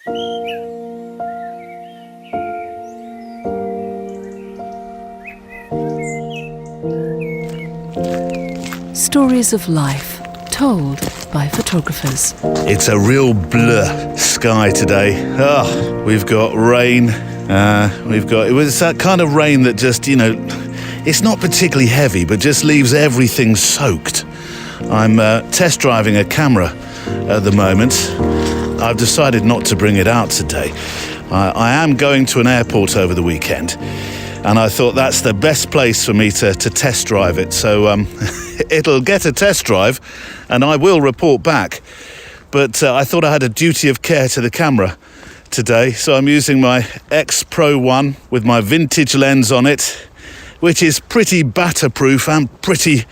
Stories of life, told by photographers. It's a real blur sky today. We've got rain. It was that kind of rain that just, it's not particularly heavy, but just leaves everything soaked. I'm test driving a camera at the moment. I've decided not to bring it out today. I am going to an airport over the weekend, and I thought that's the best place for me to test drive it. So it'll get a test drive, and I will report back. But I thought I had a duty of care to the camera today, so I'm using my X Pro 1 with my vintage lens on it, which is pretty batter-proof and pretty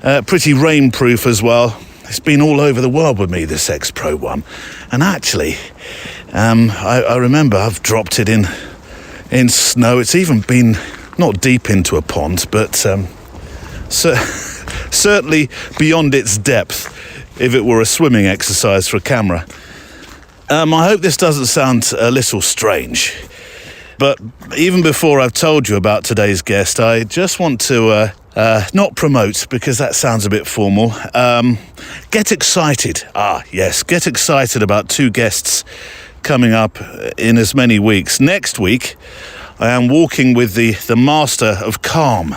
rain-proof as well. It's been all over the world with me, this X Pro 1. And actually, I remember I've dropped it in snow. It's even been not deep into a pond, but certainly beyond its depth if it were a swimming exercise for a camera. I hope this doesn't sound a little strange, but even before I've told you about today's guest, I just want to not promote, because that sounds a bit formal. Get excited. Get excited about two guests coming up in as many weeks. Next week, I am walking with the master of calm,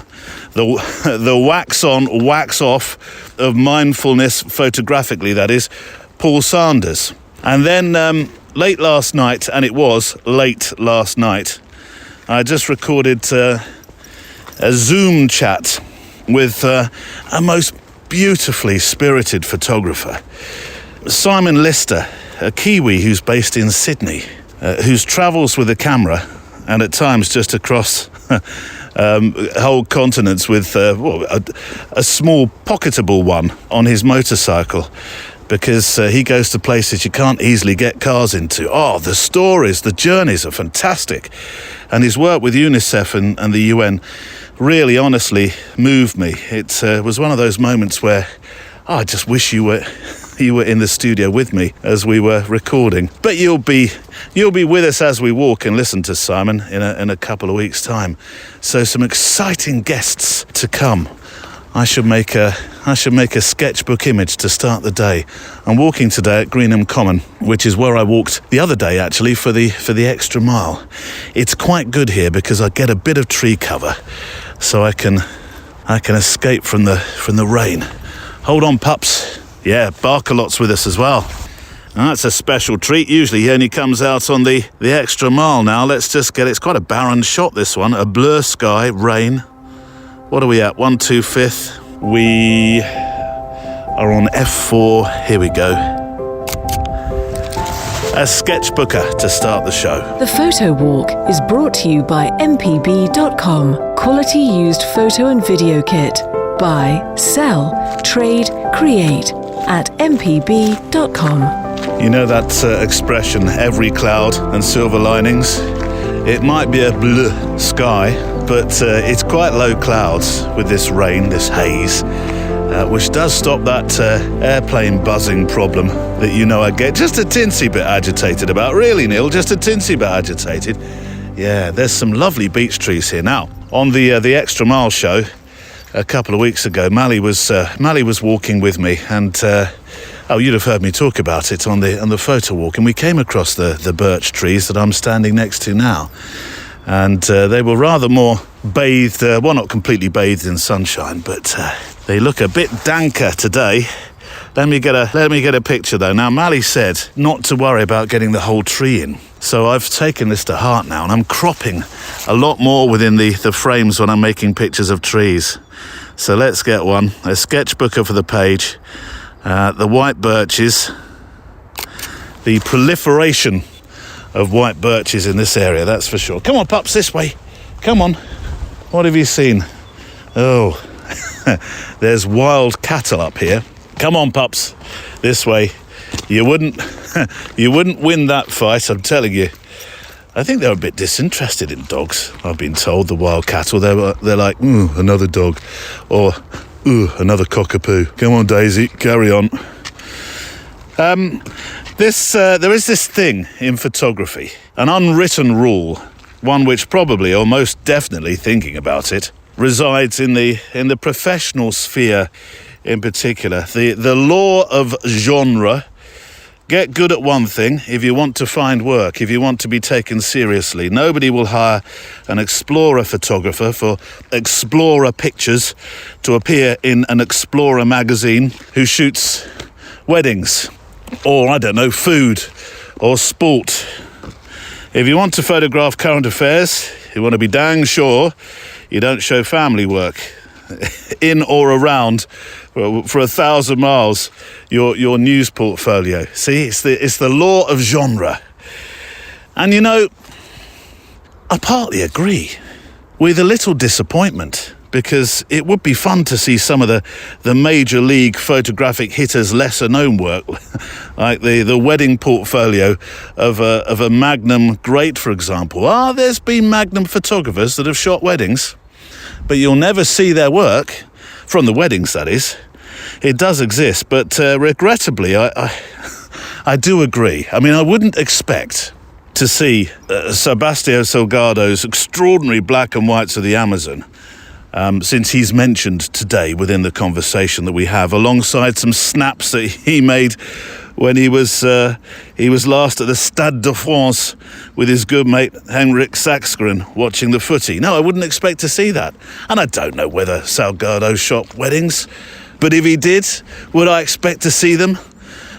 the wax on, wax off of mindfulness photographically, that is, Paul Sanders. And then late last night, and it was late last night, I just recorded a Zoom chat with a most beautifully spirited photographer, Simon Lister, a Kiwi who's based in Sydney, whose travels with a camera, and at times just across whole continents with a small pocketable one on his motorcycle, because he goes to places you can't easily get cars into. The stories, the journeys are fantastic. And his work with UNICEF and the UN really honestly moved me. It was one of those moments where I just wish you were in the studio with me as we were recording. But you'll be with us as we walk and listen to Simon in a couple of weeks' time. So some exciting guests to come. I should make a sketchbook image to start the day. I'm walking today at Greenham Common, which is where I walked the other day actually for the extra mile. It's quite good here because I get a bit of tree cover, so I can escape from the rain. Hold on, pups. Yeah, Barkalot's with us as well. That's a special treat. Usually he only comes out on the extra mile now. Let's just get it's quite a barren shot, this one. A blur sky, rain. What are we at? 1, 2, 5th. We are on F4. Here we go. A sketchbooker to start the show. The Photowalk is brought to you by mpb.com. Quality used photo and video kit. Buy, sell, trade, create at mpb.com. You know that expression, every cloud and silver linings? It might be a blue sky, but it's quite low clouds with this rain, this haze, which does stop that airplane buzzing problem that I get just a tinsy bit agitated about. Really, Neil, just a tinsy bit agitated. Yeah, there's some lovely beech trees here. Now, on the Extra Mile show a couple of weeks ago, Mally was walking with me, and you'd have heard me talk about it on the photo walk, and we came across the birch trees that I'm standing next to now, and they were rather more bathed, not completely bathed in sunshine, but they look a bit danker today. Let me get a picture though. Now, Mally said not to worry about getting the whole tree in, so I've taken this to heart now, and I'm cropping a lot more within the frames when I'm making pictures of trees. So let's get one, a sketchbooker for the page. The white birches, the proliferation of white birches in this area, that's for sure. Come on, pups, this way. Come on. What have you seen? Oh, there's wild cattle up here. Come on, pups, this way. You wouldn't win that fight, I'm telling you. I think they're a bit disinterested in dogs. I've been told the wild cattle, they're like, another dog, or another cockapoo. Come on, Daisy, carry on. There is this thing in photography, an unwritten rule, one which probably, or most definitely thinking about it, resides in the professional sphere in particular. The law of genre. Get good at one thing if you want to find work, if you want to be taken seriously. Nobody will hire an explorer photographer for explorer pictures to appear in an explorer magazine who shoots weddings or, I don't know, food or sport. If you want to photograph current affairs, you want to be dang sure you don't show family work in or around for 1,000 miles your news portfolio. See, it's the law of genre. And you know, I partly agree, with a little disappointment, because it would be fun to see some of the major league photographic hitters' lesser known work, like the wedding portfolio of a Magnum great, for example. There's been Magnum photographers that have shot weddings, but you'll never see their work, from the weddings, that is. It does exist, but regrettably, I do agree. I mean, I wouldn't expect to see Sebastião Salgado's extraordinary black and whites of the Amazon, since he's mentioned today within the conversation that we have, alongside some snaps that he made when he was last at the Stade de France with his good mate Henrik Saxgren watching the footy. No, I wouldn't expect to see that. And I don't know whether Salgado shot weddings, but if he did, would I expect to see them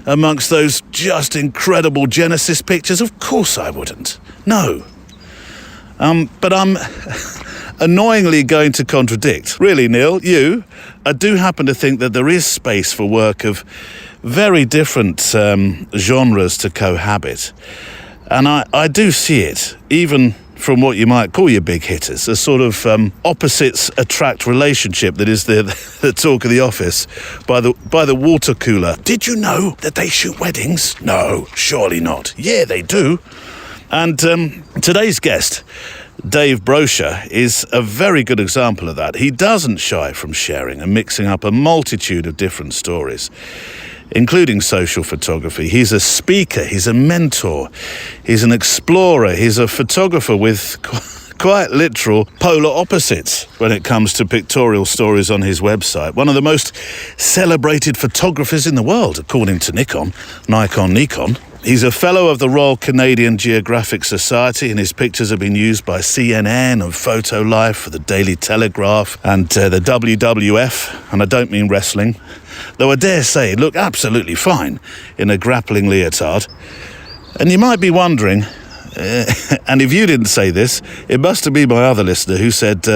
amongst those just incredible Genesis pictures? Of course I wouldn't. No. But I'm annoyingly going to contradict. Really, Neil, I do happen to think that there is space for work of very different genres to cohabit. And I do see it, even from what you might call your big hitters, a sort of opposites attract relationship that is the talk of the office by the water cooler. Did you know that they shoot weddings? No, surely not. Yeah, they do. And today's guest, Dave Brocher, is a very good example of that. He doesn't shy from sharing and mixing up a multitude of different stories, including social photography. He's a speaker, he's a mentor, he's an explorer, he's a photographer with quite literal polar opposites when it comes to pictorial stories on his website. One of the most celebrated photographers in the world, according to Nikon. He's a fellow of the Royal Canadian Geographic Society, and his pictures have been used by CNN and Photowalk for the Daily Telegraph and the WWF, and I don't mean wrestling, though I dare say he'd look absolutely fine in a grappling leotard. And you might be wondering, and if you didn't say this, it must have been my other listener who said,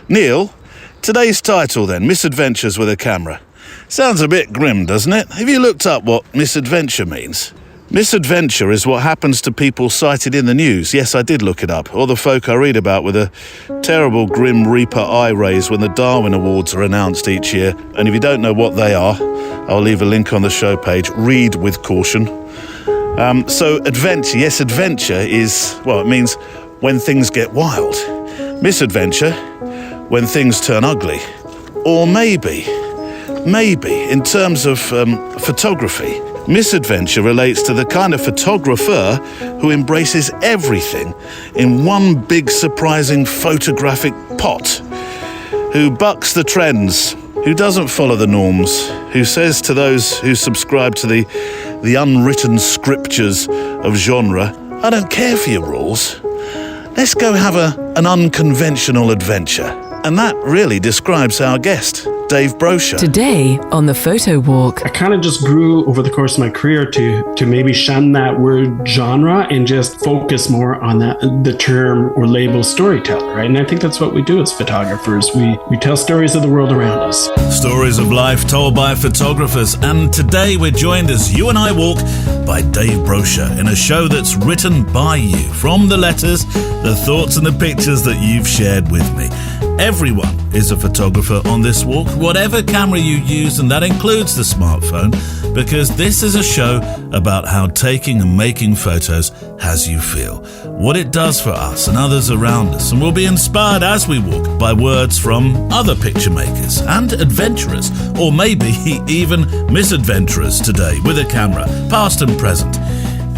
Neil, today's title then, Misadventures with a Camera. Sounds a bit grim, doesn't it? Have you looked up what misadventure means? Misadventure is what happens to people cited in the news. Yes, I did look it up. Or the folk I read about with a terrible Grim Reaper eye raise when the Darwin Awards are announced each year. And if you don't know what they are, I'll leave a link on the show page. Read with caution. So adventure, yes, adventure is, well, it means when things get wild. Misadventure, when things turn ugly. Or maybe, in terms of photography, misadventure relates to the kind of photographer who embraces everything in one big surprising photographic pot, who bucks the trends, who doesn't follow the norms, who says to those who subscribe to the unwritten scriptures of genre, I don't care for your rules. Let's go have an unconventional adventure. And that really describes our guest, Dave Brocher. Today on the Photowalk. I kind of just grew over the course of my career to maybe shun that word genre and just focus more on the term or label storyteller, right? And I think that's what we do as photographers. We tell stories of the world around us. Stories of life told by photographers. And today we're joined as you and I walk by Dave Brocher in a show that's written by you, from the letters, the thoughts and the pictures that you've shared with me. Everyone is a photographer on this walk, whatever camera you use, and that includes the smartphone, because this is a show about how taking and making photos has you feel, what it does for us and others around us, and we'll be inspired as we walk by words from other picture makers and adventurers, or maybe even misadventurers today with a camera, past and present.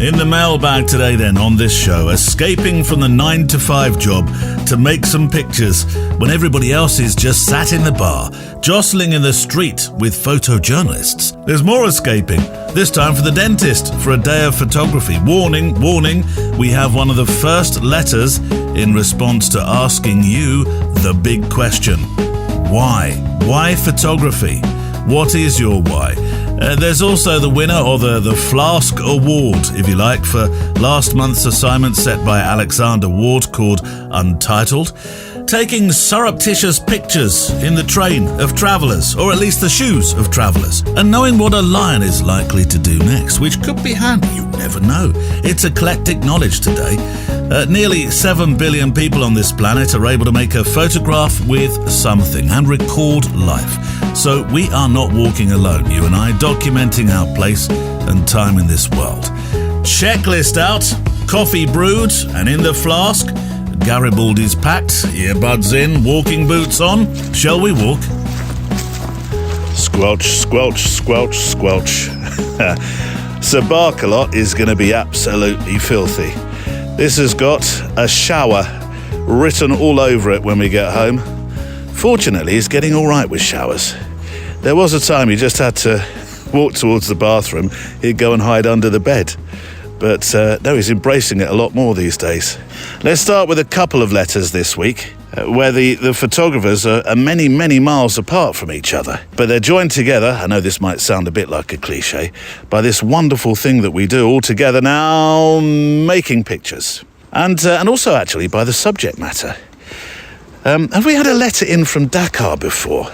In the mailbag today then on this show, escaping from the 9-to-5 job to make some pictures when everybody else is just sat in the bar, jostling in the street with photojournalists. There's more escaping, this time for the dentist for a day of photography. Warning, warning, we have one of the first letters in response to asking you the big question. Why? Why photography? What is your why? There's also the winner, or the Flask Award, if you like, for last month's assignment set by Alexander Ward called Untitled. Taking surreptitious pictures in the train of travellers, or at least the shoes of travellers, and knowing what a lion is likely to do next, which could be handy, you never know. It's eclectic knowledge today. Nearly 7 billion people on this planet are able to make a photograph with something and record life. So we are not walking alone, you and I, documenting our place and time in this world. Checklist out, coffee brewed and in the flask, Garibaldi's packed, earbuds in, walking boots on. Shall we walk? Squelch, squelch, squelch, squelch. Sir Barkalot is going to be absolutely filthy. This has got a shower written all over it when we get home. Fortunately, he's getting all right with showers. There was a time he just had to walk towards the bathroom. He'd go and hide under the bed. But no, he's embracing it a lot more these days. Let's start with a couple of letters this week, where the photographers are many, many miles apart from each other. But they're joined together, I know this might sound a bit like a cliche, by this wonderful thing that we do all together now, making pictures. And also, actually, by the subject matter. Have we had a letter in from Dakar before?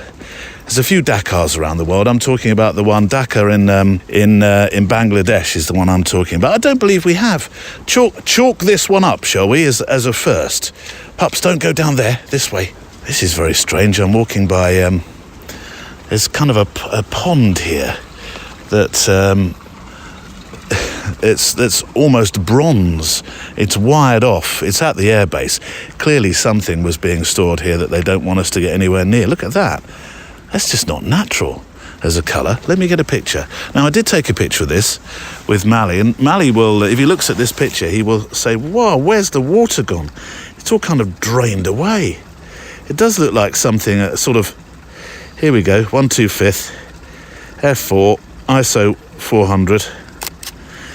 There's a few Dakars around the world. I'm talking about the one, Dhaka in Bangladesh is the one I'm talking about. I don't believe we have. Chalk this one up, shall we, as a first. Pups, don't go down there, this way. This is very strange. I'm walking by, there's kind of a pond here that, it's almost bronze. It's wired off. It's at the airbase. Clearly something was being stored here that they don't want us to get anywhere near. Look at that. That's just not natural as a colour. Let me get a picture. Now, I did take a picture of this with Mally, and Mally will, if he looks at this picture, he will say, wow, where's the water gone? It's all kind of drained away. It does look like something sort of, here we go, 1/2/5, f4, ISO 400.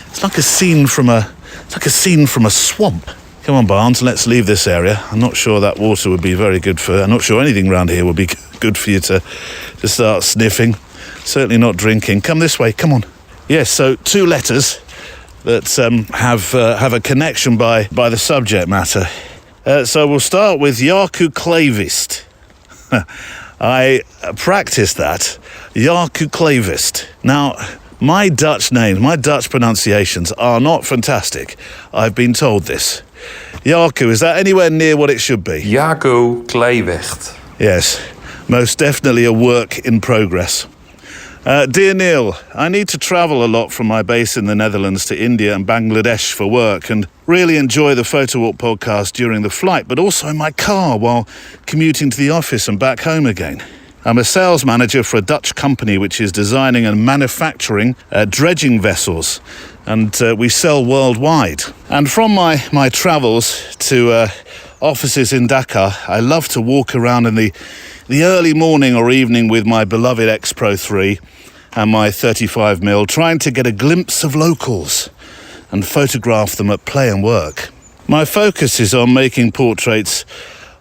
It's like a scene from a swamp. Come on, Barnes, let's leave this area. I'm not sure that water would be very good for... I'm not sure anything around here would be good for you to start sniffing. Certainly not drinking. Come this way, come on. Yes, so 2 letters that have a connection by the subject matter. So we'll start with Jarku Klavist. I practiced that. Jarku Klavist. Now... my Dutch names, my Dutch pronunciations are not fantastic. I've been told this. Jarku, is that anywhere near what it should be? Jarku Kleiwicht. Yes, most definitely a work in progress. Dear Neil, I need to travel a lot from my base in the Netherlands to India and Bangladesh for work and really enjoy the Photowalk podcast during the flight, but also in my car while commuting to the office and back home again. I'm a sales manager for a Dutch company which is designing and manufacturing dredging vessels, and we sell worldwide. And from my travels to offices in Dakar, I love to walk around in the early morning or evening with my beloved X Pro 3 and my 35mm, trying to get a glimpse of locals and photograph them at play and work. My focus is on making portraits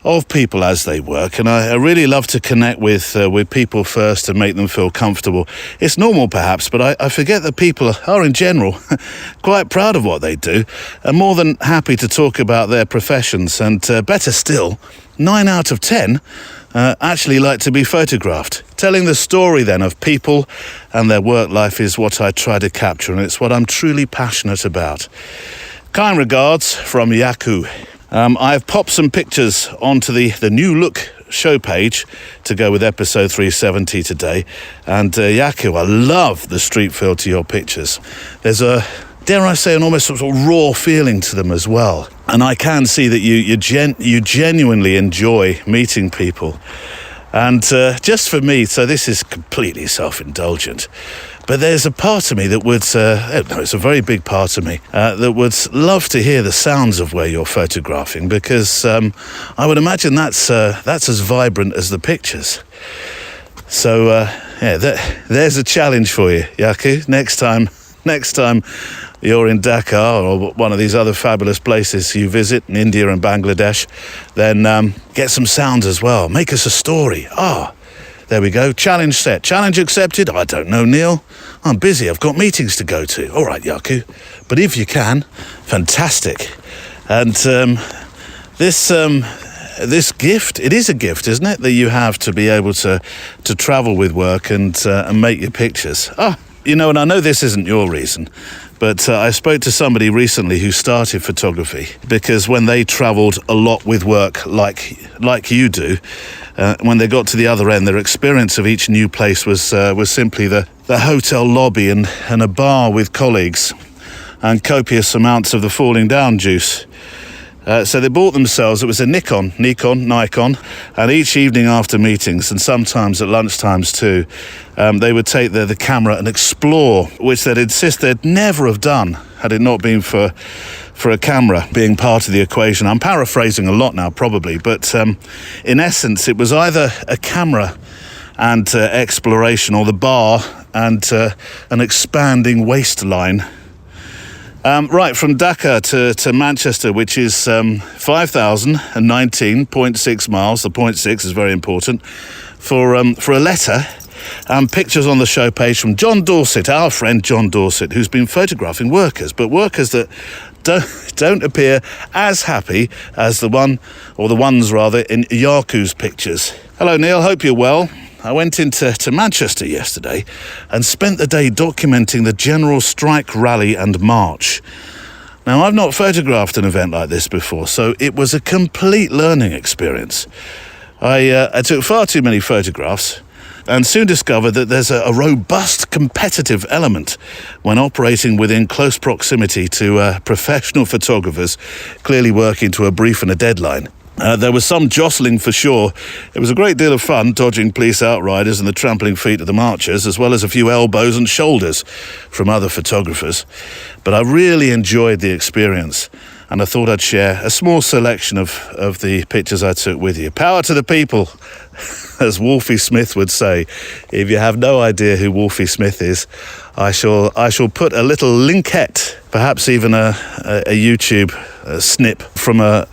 of people as they work, and I really love to connect with people first and make them feel comfortable. It's normal perhaps, but I forget that people are in general quite proud of what they do and more than happy to talk about their professions, and better still, 9 out of 10 actually like to be photographed. Telling the story then of people and their work life is what I try to capture, and it's what I'm truly passionate about. Kind regards from Yaku. I've popped some pictures onto the new look show page to go with episode 370 today. And Jaakko, I love the street feel to your pictures. There's a, dare I say, an almost sort of raw feeling to them as well. And I can see that you genuinely enjoy meeting people. And just for me, so this is completely self-indulgent, but there's a part of me that would, it's a very big part of me, that would love to hear the sounds of where you're photographing, because I would imagine that's as vibrant as the pictures. So, there's a challenge for you, Jaakko. Next time you're in Dakar or one of these other fabulous places you visit in India and Bangladesh, then get some sounds as well. Make us a story. There we go. Challenge set. Challenge accepted. I don't know, Neil. I'm busy. I've got meetings to go to. All right, Jaakko. But if you can, fantastic. And this gift, it is a gift, isn't it, that you have to be able to travel with work and make your pictures. You know, and I know this isn't your reason, but I spoke to somebody recently who started photography because when they travelled a lot with work like you do, when they got to the other end, their experience of each new place was simply the hotel lobby and a bar with colleagues and copious amounts of the falling down juice. So they bought themselves, it was a Nikon, and each evening after meetings, and sometimes at lunchtimes too, they would take the camera and explore, which they'd insist they'd never have done had it not been for a camera being part of the equation. I'm paraphrasing a lot now, probably, but in essence, it was either a camera and exploration, or the bar and an expanding waistline. Right, from Dakar to Manchester, which is 5,019.6 miles. The 0.6 is very important. For a letter, pictures on the show page from John Dorset, our friend John Dorset, who's been photographing workers, but workers that don't appear as happy as the ones in Jaakko's pictures. Hello, Neil. Hope you're well. I went into Manchester yesterday and spent the day documenting the General Strike Rally and March. Now, I've not photographed an event like this before, so it was a complete learning experience. I took far too many photographs and soon discovered that there's a robust competitive element when operating within close proximity to professional photographers clearly working to a brief and a deadline. There was some jostling for sure. It was a great deal of fun dodging police outriders and the trampling feet of the marchers, as well as a few elbows and shoulders from other photographers. But I really enjoyed the experience, and I thought I'd share a small selection of the pictures I took with you. Power to the people, as Wolfie Smith would say. If you have no idea who Wolfie Smith is, I shall put a little linkette, perhaps even a YouTube snip from a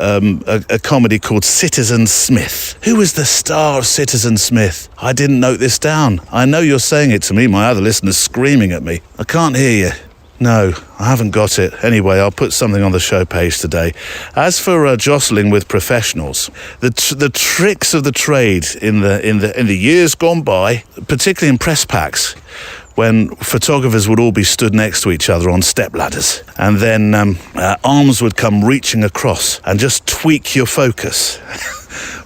comedy called Citizen Smith. Who was the star of Citizen Smith? I didn't note this down. I know you're saying it to me. My other listeners screaming at me. I can't hear you. No, I haven't got it. Anyway, I'll put something on the show page today. As for jostling with professionals, the tricks of the trade in the years gone by, particularly in press packs, when photographers would all be stood next to each other on step ladders, and then arms would come reaching across and just tweak your focus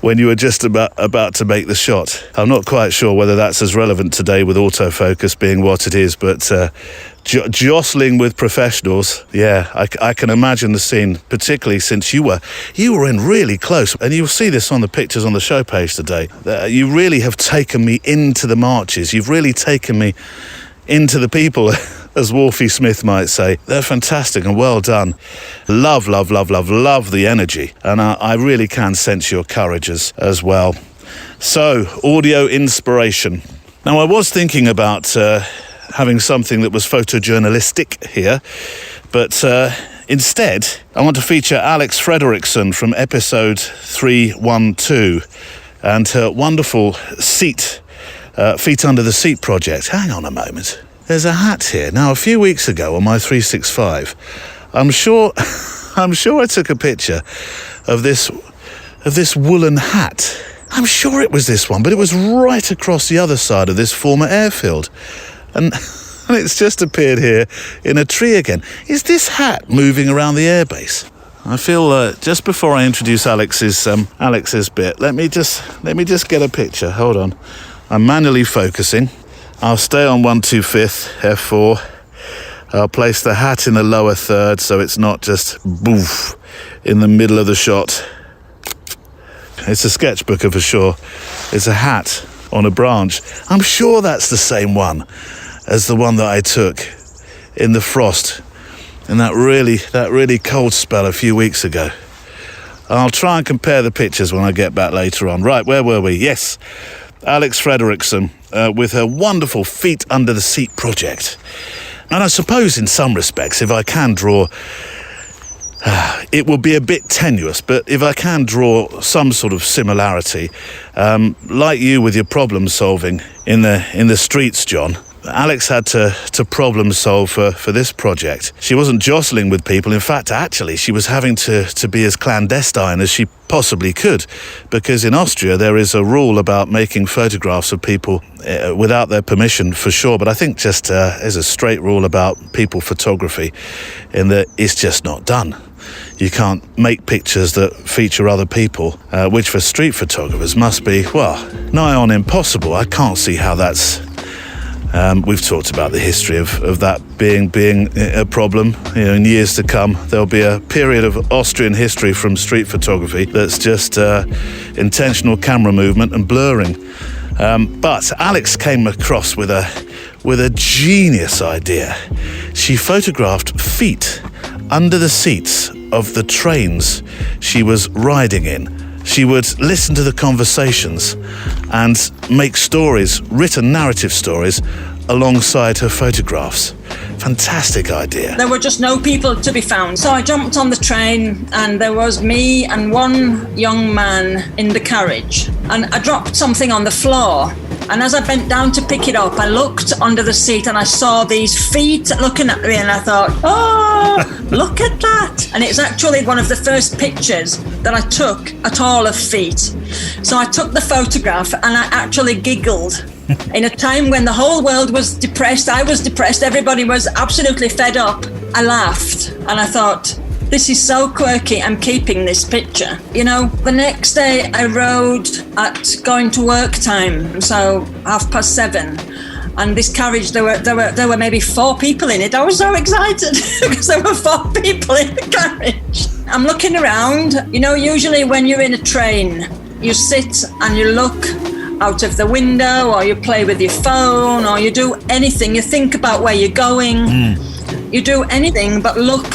when you were just about to make the shot. I'm not quite sure whether that's as relevant today with autofocus being what it is, but jostling with professionals, yeah, I can imagine the scene, particularly since you were in really close, and you'll see this on the pictures on the show page today. You really have taken me into the marches. You've really taken me into the people, as Wolfie Smith might say. They're fantastic and well done. Love the energy, and I really can sense your courage as well. So, audio inspiration. Now, I was thinking about having something that was photojournalistic here, but instead, I want to feature Alex Frederickson from episode 312 and her wonderful Feet Under the Seat project. Hang on a moment. There's a hat here. Now, a few weeks ago on my 365, I'm sure I took a picture of this woolen hat. I'm sure it was this one, but it was right across the other side of this former airfield. And it's just appeared here in a tree again. Is this hat moving around the airbase? I feel just before I introduce Alex's bit, let me just get a picture. Hold on. I'm manually focusing. I'll stay on 1/2/5, F4. I'll place the hat in the lower third so it's not just boof in the middle of the shot. It's a sketchbooker for sure. It's a hat on a branch. I'm sure that's the same one as the one that I took in the frost in that really cold spell a few weeks ago. I'll try and compare the pictures when I get back later on. Right, where were we? Yes, Alex Frederickson with her wonderful Feet Under the Seat project. And I suppose in some respects, if I can draw, it will be a bit tenuous, but if I can draw some sort of similarity, like you with your problem solving in the streets, John, Alex had to problem solve for this project. She wasn't jostling with people. In fact, actually, she was having to be as clandestine as she possibly could, because in Austria there is a rule about making photographs of people without their permission, for sure. But I think just there's a straight rule about people photography in that it's just not done. You can't make pictures that feature other people, which for street photographers must be, well, nigh on impossible. I can't see how that's... we've talked about the history of that being a problem. You know, in years to come, there'll be a period of Austrian history from street photography that's just intentional camera movement and blurring. But Alex came across with a genius idea. She photographed feet under the seats of the trains she was riding in. She would listen to the conversations and make stories, written narrative stories, alongside her photographs. Fantastic idea. There were just no people to be found. So I jumped on the train and there was me and one young man in the carriage. And I dropped something on the floor. And as I bent down to pick it up, I looked under the seat and I saw these feet looking at me, and I thought, oh, look at that. And it's actually one of the first pictures that I took at all of feet. So I took the photograph and I actually giggled. In a time when the whole world was depressed, I was depressed, everybody was absolutely fed up, I laughed and I thought, this is so quirky, I'm keeping this picture. You know, the next day I rode at going to work time, so 7:30. And this carriage, there were maybe 4 people in it. I was so excited because there were 4 people in the carriage. I'm looking around. You know, usually when you're in a train, you sit and you look out of the window, or you play with your phone, or you do anything. You think about where you're going. You do anything but look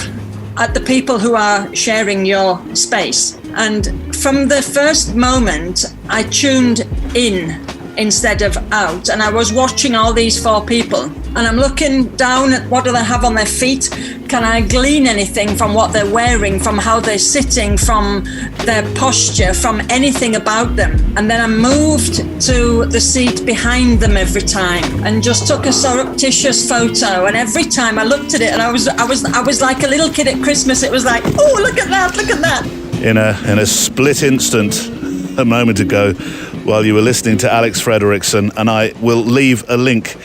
at the people who are sharing your space. And from the first moment, I tuned in instead of out, and I was watching all these 4 people, and I'm looking down at what do they have on their feet. Can I glean anything from what they're wearing, from how they're sitting, from their posture, from anything about them? And then I moved to the seat behind them every time and just took a surreptitious photo. And every time I looked at it, and I was like a little kid at Christmas. It was like, oh, look at that. In a split instant a moment ago, while you were listening to Alex Frederickson, and I will leave a link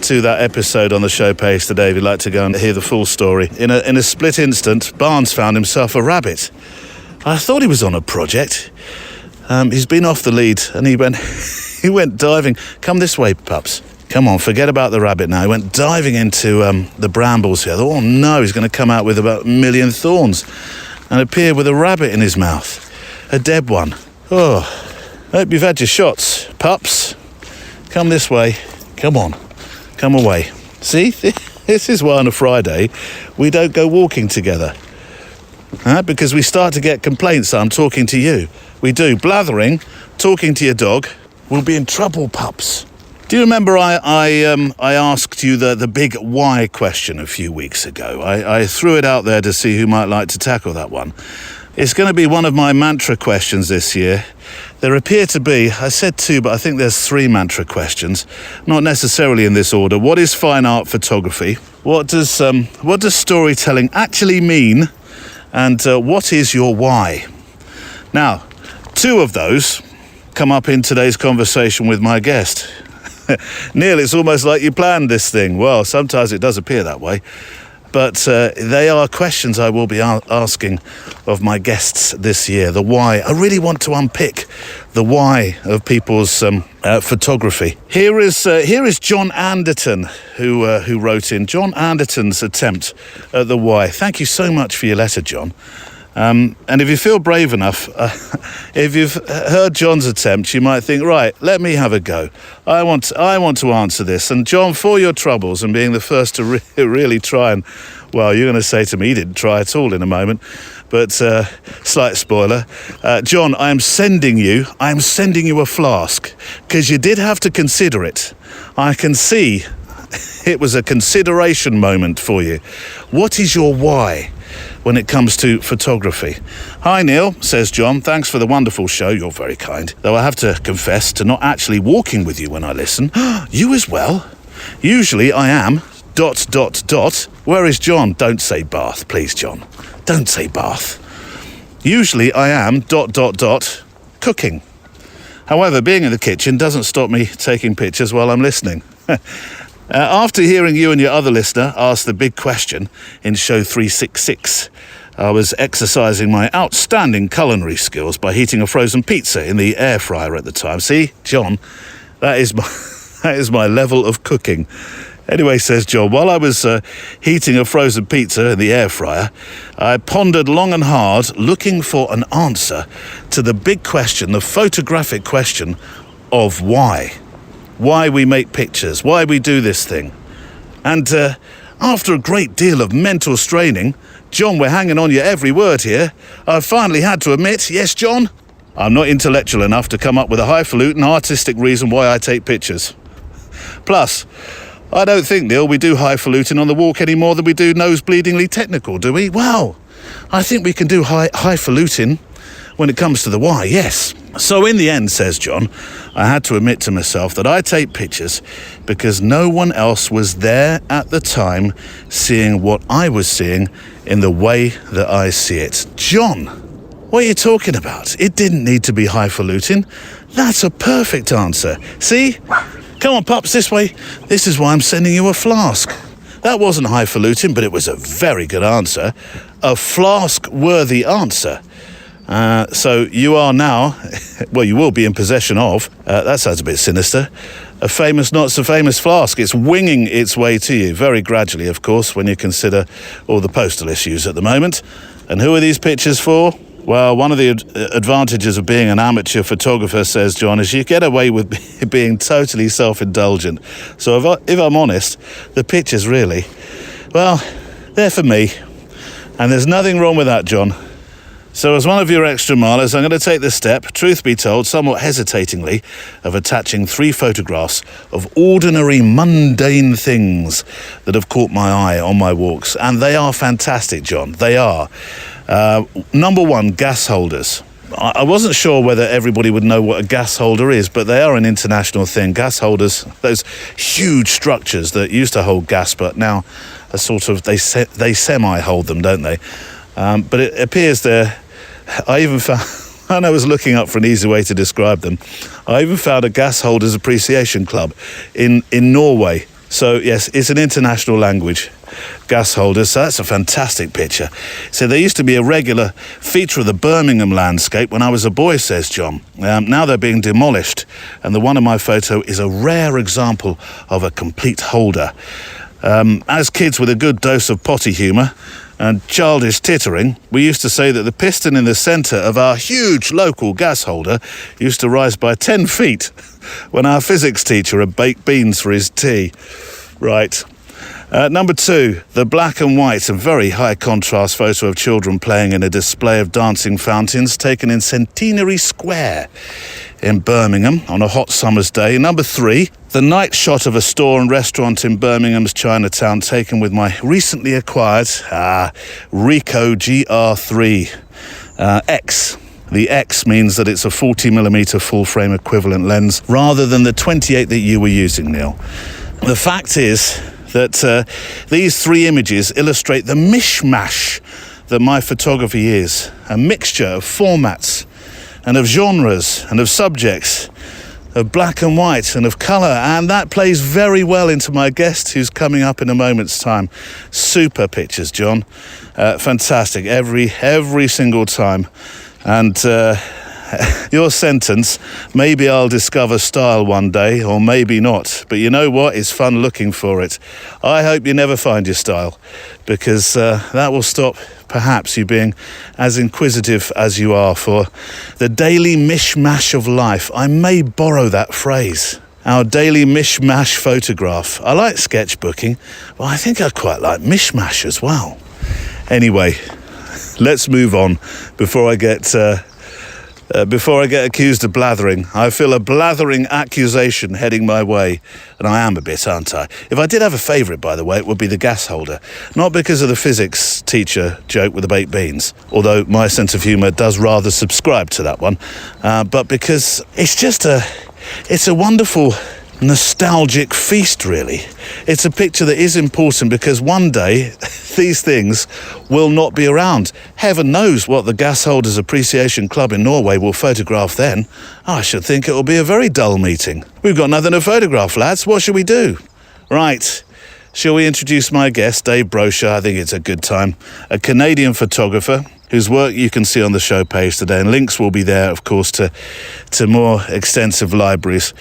to that episode on the show page today if you'd like to go and hear the full story. In a split instant, Barnes found himself a rabbit. I thought he was on a project. He's been off the lead and he went diving. Come this way, pups. Come on, forget about the rabbit now. He went diving into the brambles here. Oh no, he's going to come out with about 1 million thorns and appear with a rabbit in his mouth. A dead one. Oh, hope you've had your shots, pups. Come this way. Come on. Come away. See, this is why on a Friday we don't go walking together. Because we start to get complaints that I'm talking to you. We do. Blathering, talking to your dog, we'll be in trouble, pups. Do you remember I asked you the big why question a few weeks ago? I threw it out there to see who might like to tackle that one. It's going to be one of my mantra questions this year. There appear to be, I said 2, but I think there's 3 mantra questions, not necessarily in this order. What is fine art photography? What does storytelling actually mean? And what is your why? Now, 2 of those come up in today's conversation with my guest. Neil, it's almost like you planned this thing. Well, sometimes it does appear that way. but they are questions I will be asking of my guests this year. The why. I really want to unpick the why of people's photography. Here is John Anderton who wrote in. John Anderton's attempt at the why. Thank you so much for your letter, John. And if you feel brave enough, if you've heard John's attempt, you might think, right, let me have a go. I want to answer this. And John, for your troubles and being the first to really try and, well, you're going to say to me, he didn't try at all in a moment, but slight spoiler. John, I am sending you a flask, because you did have to consider it. I can see it was a consideration moment for you. What is your why when it comes to photography? Hi Neil, says John, thanks for the wonderful show, you're very kind. Though I have to confess to not actually walking with you when I listen. You as well? Usually I am... ... Where is John? Don't say Bath, please John. Don't say Bath. Usually I am ... cooking. However, being in the kitchen doesn't stop me taking pictures while I'm listening. After hearing you and your other listener ask the big question in show 366, I was exercising my outstanding culinary skills by heating a frozen pizza in the air fryer at the time. See, John, that is my level of cooking. Anyway, says John, while I was heating a frozen pizza in the air fryer, I pondered long and hard, looking for an answer to the big question, the photographic question of why. Why we make pictures, why we do this thing. And after a great deal of mental straining, John, we're hanging on your every word here, I finally had to admit, yes, John, I'm not intellectual enough to come up with a highfalutin artistic reason why I take pictures. Plus, I don't think, Neil, we do highfalutin on the walk any more than we do nose-bleedingly technical, do we? Well, I think we can do highfalutin when it comes to the why, yes. So in the end, says John, I had to admit to myself that I take pictures because no one else was there at the time seeing what I was seeing in the way that I see it. John, what are you talking about? It didn't need to be highfalutin. That's a perfect answer. See? Come on, pups, this way. This is why I'm sending you a flask. That wasn't highfalutin, but it was a very good answer. A flask-worthy answer. So you are now, well, you will be in possession of, that sounds a bit sinister, a famous, not so famous flask. It's winging its way to you, very gradually, of course, when you consider all the postal issues at the moment. And who are these pictures for? Well, one of the advantages of being an amateur photographer, says John, is you get away with being totally self-indulgent. So if I'm honest, the pictures really, well, they're for me. And there's nothing wrong with that, John. So as one of your extra milers, I'm going to take the step, truth be told, somewhat hesitatingly, of attaching 3 photographs of ordinary, mundane things that have caught my eye on my walks. And they are fantastic, John. They are. Number 1, gas holders. I wasn't sure whether everybody would know what a gas holder is, but they are an international thing. Gas holders, those huge structures that used to hold gas, but now are sort of, they semi-hold them, don't they? But it appears they're... I even found, and I was looking up for an easy way to describe them, I even found a gas holders appreciation club in Norway. So yes, it's an international language, gas holders, so that's a fantastic picture. So they used to be a regular feature of the Birmingham landscape when I was a boy, says John. Now they're being demolished, and the one in my photo is a rare example of a complete holder. As kids with a good dose of potty humour and childish tittering, we used to say that the piston in the centre of our huge local gas holder used to rise by 10 feet when our physics teacher had baked beans for his tea. Right. Number 2, the black and white and very high contrast photo of children playing in a display of dancing fountains taken in Centenary Square in Birmingham on a hot summer's day. Number 3, the night shot of a store and restaurant in Birmingham's Chinatown taken with my recently acquired Ricoh GR3 X. The X means that it's a 40mm full-frame equivalent lens rather than the 28 that you were using, Neil. The fact is that these 3 images illustrate the mishmash that my photography is, a mixture of formats and of genres and of subjects of black and white and of colour, and that plays very well into my guest who's coming up in a moment's time. Super pictures, John. Fantastic, every single time. And your sentence, maybe I'll discover style one day, or maybe not. But you know what? It's fun looking for it. I hope you never find your style, because that will stop, perhaps, you being as inquisitive as you are for the daily mishmash of life. I may borrow that phrase. Our daily mishmash photograph. I like sketchbooking, but I think I quite like mishmash as well. Anyway, let's move on before I get accused of blathering. I feel a blathering accusation heading my way, and I am a bit, aren't I? If I did have a favourite, by the way, it would be the gas holder. Not because of the physics teacher joke with the baked beans, although my sense of humour does rather subscribe to that one, but because it's a wonderful nostalgic feast, really. It's a picture that is important because one day these things will not be around. Heaven knows what the Gas Holders Appreciation Club in Norway will photograph then. I should think it will be a very dull meeting. We've got nothing to photograph, lads. What shall we do? Right. Shall we introduce my guest, Dave Brosher? I think it's a good time. A Canadian photographer whose work you can see on the show page today, and links will be there, of course, to more extensive libraries.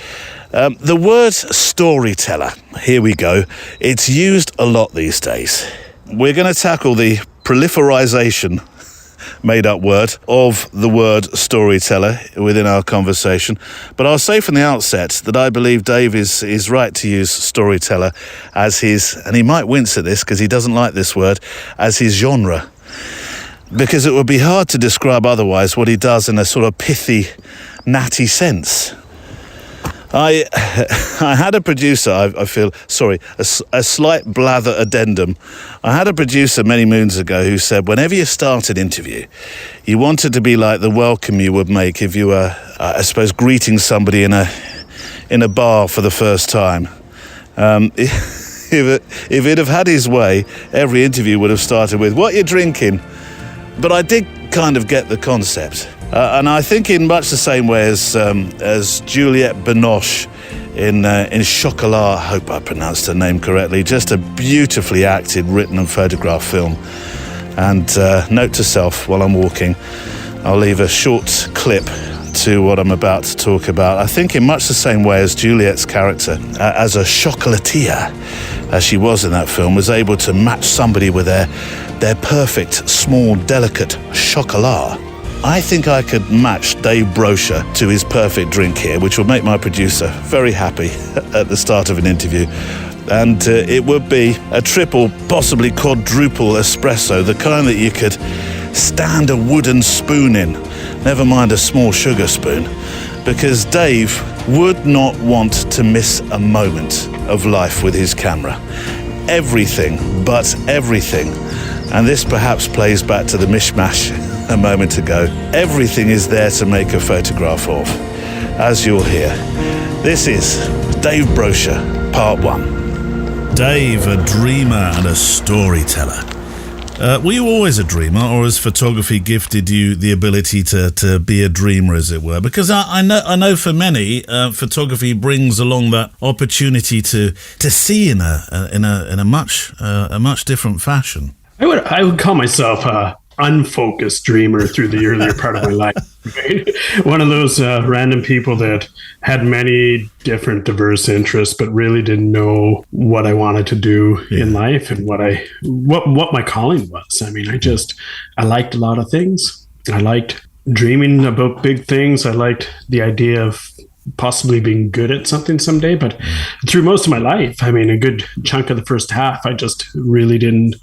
The word storyteller, here we go. It's used a lot these days. We're going to tackle the proliferization, made-up word, of the word storyteller within our conversation. But I'll say from the outset that I believe Dave is right to use storyteller as his, and he might wince at this because he doesn't like this word, as his genre. Because it would be hard to describe otherwise what he does in a sort of pithy, natty sense. I had a producer, a slight blather addendum. I had a producer many moons ago who said whenever you start an interview, you want it to be like the welcome you would make if you were, I suppose, greeting somebody in a bar for the first time. If he'd have had his way, every interview would have started with, "What you drinking?" But I did kind of get the concept. And I think in much the same way as Juliette Binoche in Chocolat, I hope I pronounced her name correctly, just a beautifully acted, written and photographed film. And note to self, while I'm walking, I'll leave a short clip to what I'm about to talk about. I think in much the same way as Juliette's character, as a chocolatier, as she was in that film, was able to match somebody with their perfect, small, delicate chocolat. I think I could match Dave Brosher to his perfect drink here, which would make my producer very happy at the start of an interview. And it would be a triple, possibly quadruple espresso, the kind that you could stand a wooden spoon in, never mind a small sugar spoon, because Dave would not want to miss a moment of life with his camera. Everything, but everything. And this perhaps plays back to the mishmash a moment ago. Everything is there to make a photograph of, as you'll hear. This is Dave Brosher, Part 1. Dave, a dreamer and a storyteller. Were you always a dreamer, or has photography gifted you the ability to be a dreamer, as it were? Because I know for many, photography brings along that opportunity to see in a much different fashion. I would call myself a unfocused dreamer through the earlier part of my life. Right? One of those random people that had many different diverse interests, but really didn't know what I wanted to do in life and what my calling was. I mean, I liked a lot of things. I liked dreaming about big things. I liked the idea of possibly being good at something someday. But through most of my life, I mean, a good chunk of the first half, I just really didn't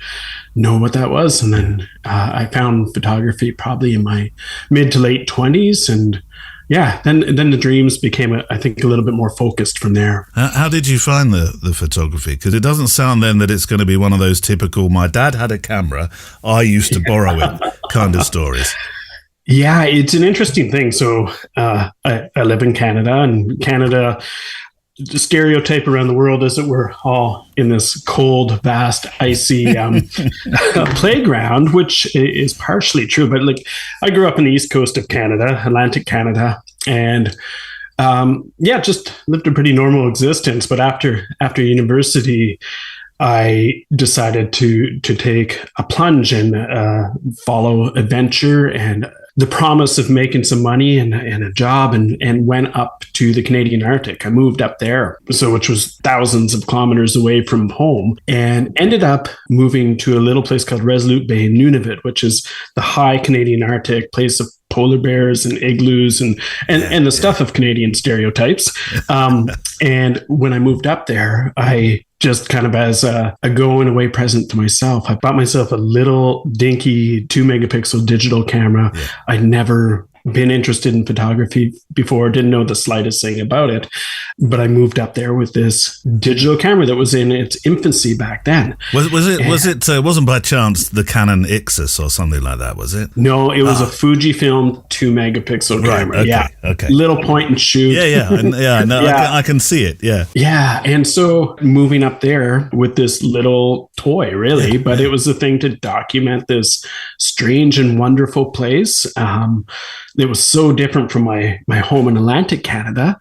know what that was. And then I found photography probably in my mid to late 20s. And then the dreams became, I think, a little bit more focused from there. How did you find the photography? Because it doesn't sound then that it's going to be one of those typical, my dad had a camera, I used to borrow it kind of stories. Yeah, it's an interesting thing. So I live in Canada, and Canada, the stereotype around the world is that we're all in this cold, vast, icy playground, which is partially true. But like, I grew up in the east coast of Canada, Atlantic Canada, and Just lived a pretty normal existence. But after university, I decided to take a plunge and follow adventure and the promise of making some money and a job, and went up to the Canadian Arctic. I moved up there, which was thousands of kilometers away from home, and ended up moving to a little place called Resolute Bay in Nunavut, which is the high Canadian Arctic, place of polar bears and igloos and the stuff of Canadian stereotypes. And when I moved up there, I just kind of as a going away present to myself, I bought myself a little dinky 2 megapixel digital camera. Yeah. I'd never been interested in photography before, didn't know the slightest thing about it. But I moved up there with this digital camera that was in its infancy back then. It wasn't by chance the Canon Ixus or something like that, was it? No, it was a Fujifilm 2 megapixel camera. Right, okay. Little point and shoot. I can see it. Yeah. And so moving up there with this little toy, really, but it was a thing to document this strange and wonderful place. It was so different from my home in Atlantic Canada,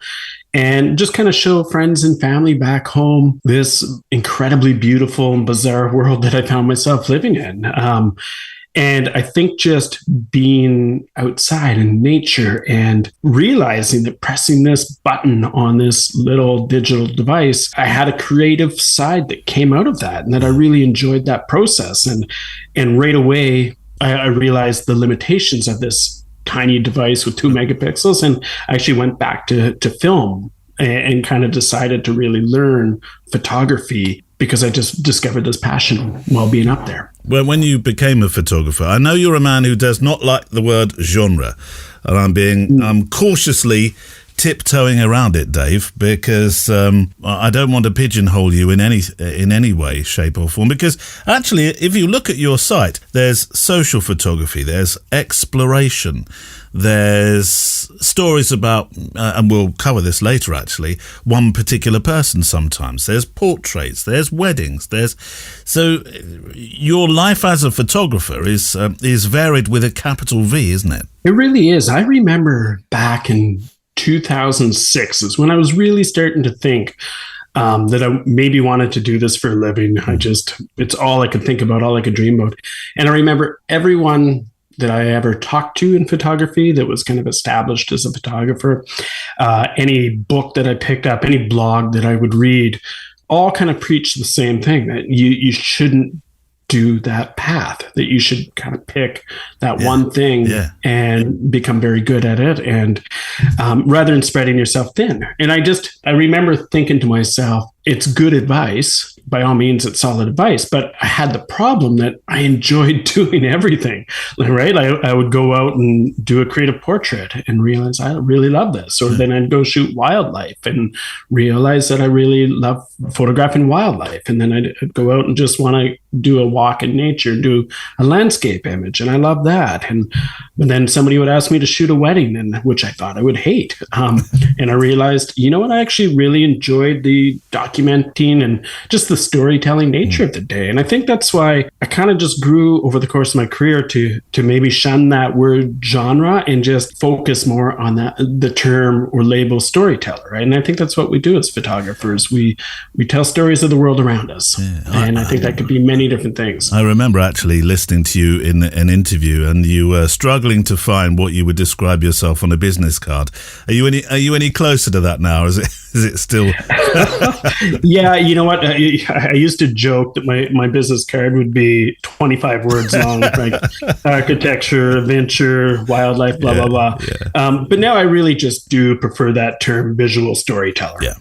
and just kind of show friends and family back home this incredibly beautiful and bizarre world that I found myself living in. And I think just being outside in nature and realizing that pressing this button on this little digital device, I had a creative side that came out of that, and that I really enjoyed that process. And right away, I realized the limitations of this tiny device with 2 megapixels, and I actually went back to film and kind of decided to really learn photography because I just discovered this passion while being up there. Well, when you became a photographer, I know you're a man who does not like the word genre, and I'm cautiously tiptoeing around it, Dave, because I don't want to pigeonhole you in any way, shape or form, because actually, if you look at your site, there's social photography, there's exploration, there's stories about, and we'll cover this later actually, one particular person sometimes, there's portraits, there's weddings, so your life as a photographer is varied with a capital V, isn't it? It really is. I remember back in 2006 is when I was really starting to think that I maybe wanted to do this for a living. It's all I could think about, all I could dream about. And I remember everyone that I ever talked to in photography that was kind of established as a photographer, any book that I picked up, any blog that I would read, all kind of preached the same thing, that you shouldn't do that path, that you should kind of pick that one thing and become very good at it, and rather than spreading yourself thin. And I remember thinking to myself, it's good advice. By all means, it's solid advice. But I had the problem that I enjoyed doing everything, right? I would go out and do a creative portrait and realize I really love this. Or then I'd go shoot wildlife and realize that I really love photographing wildlife. And then I'd go out and just want to do a walk in nature, do a landscape image. And I love that. And then somebody would ask me to shoot a wedding, which I thought I would hate. And I realized, you know what? I actually really enjoyed the documenting and just the storytelling nature of the day. And I think that's why I kind of just grew over the course of my career to maybe shun that word genre and just focus more on the term or label storyteller, right? And I think that's what we do as photographers. We tell stories of the world around us. And I think that could be many different things. I remember actually listening to you in an interview, and you were struggling to find what you would describe yourself on a business card. Are you any closer to that now? Is it still? Yeah, you know what? I used to joke that my business card would be 25 words long, like architecture, adventure, wildlife, blah, blah, blah. Yeah. But now I really just do prefer that term, visual storyteller. Yeah.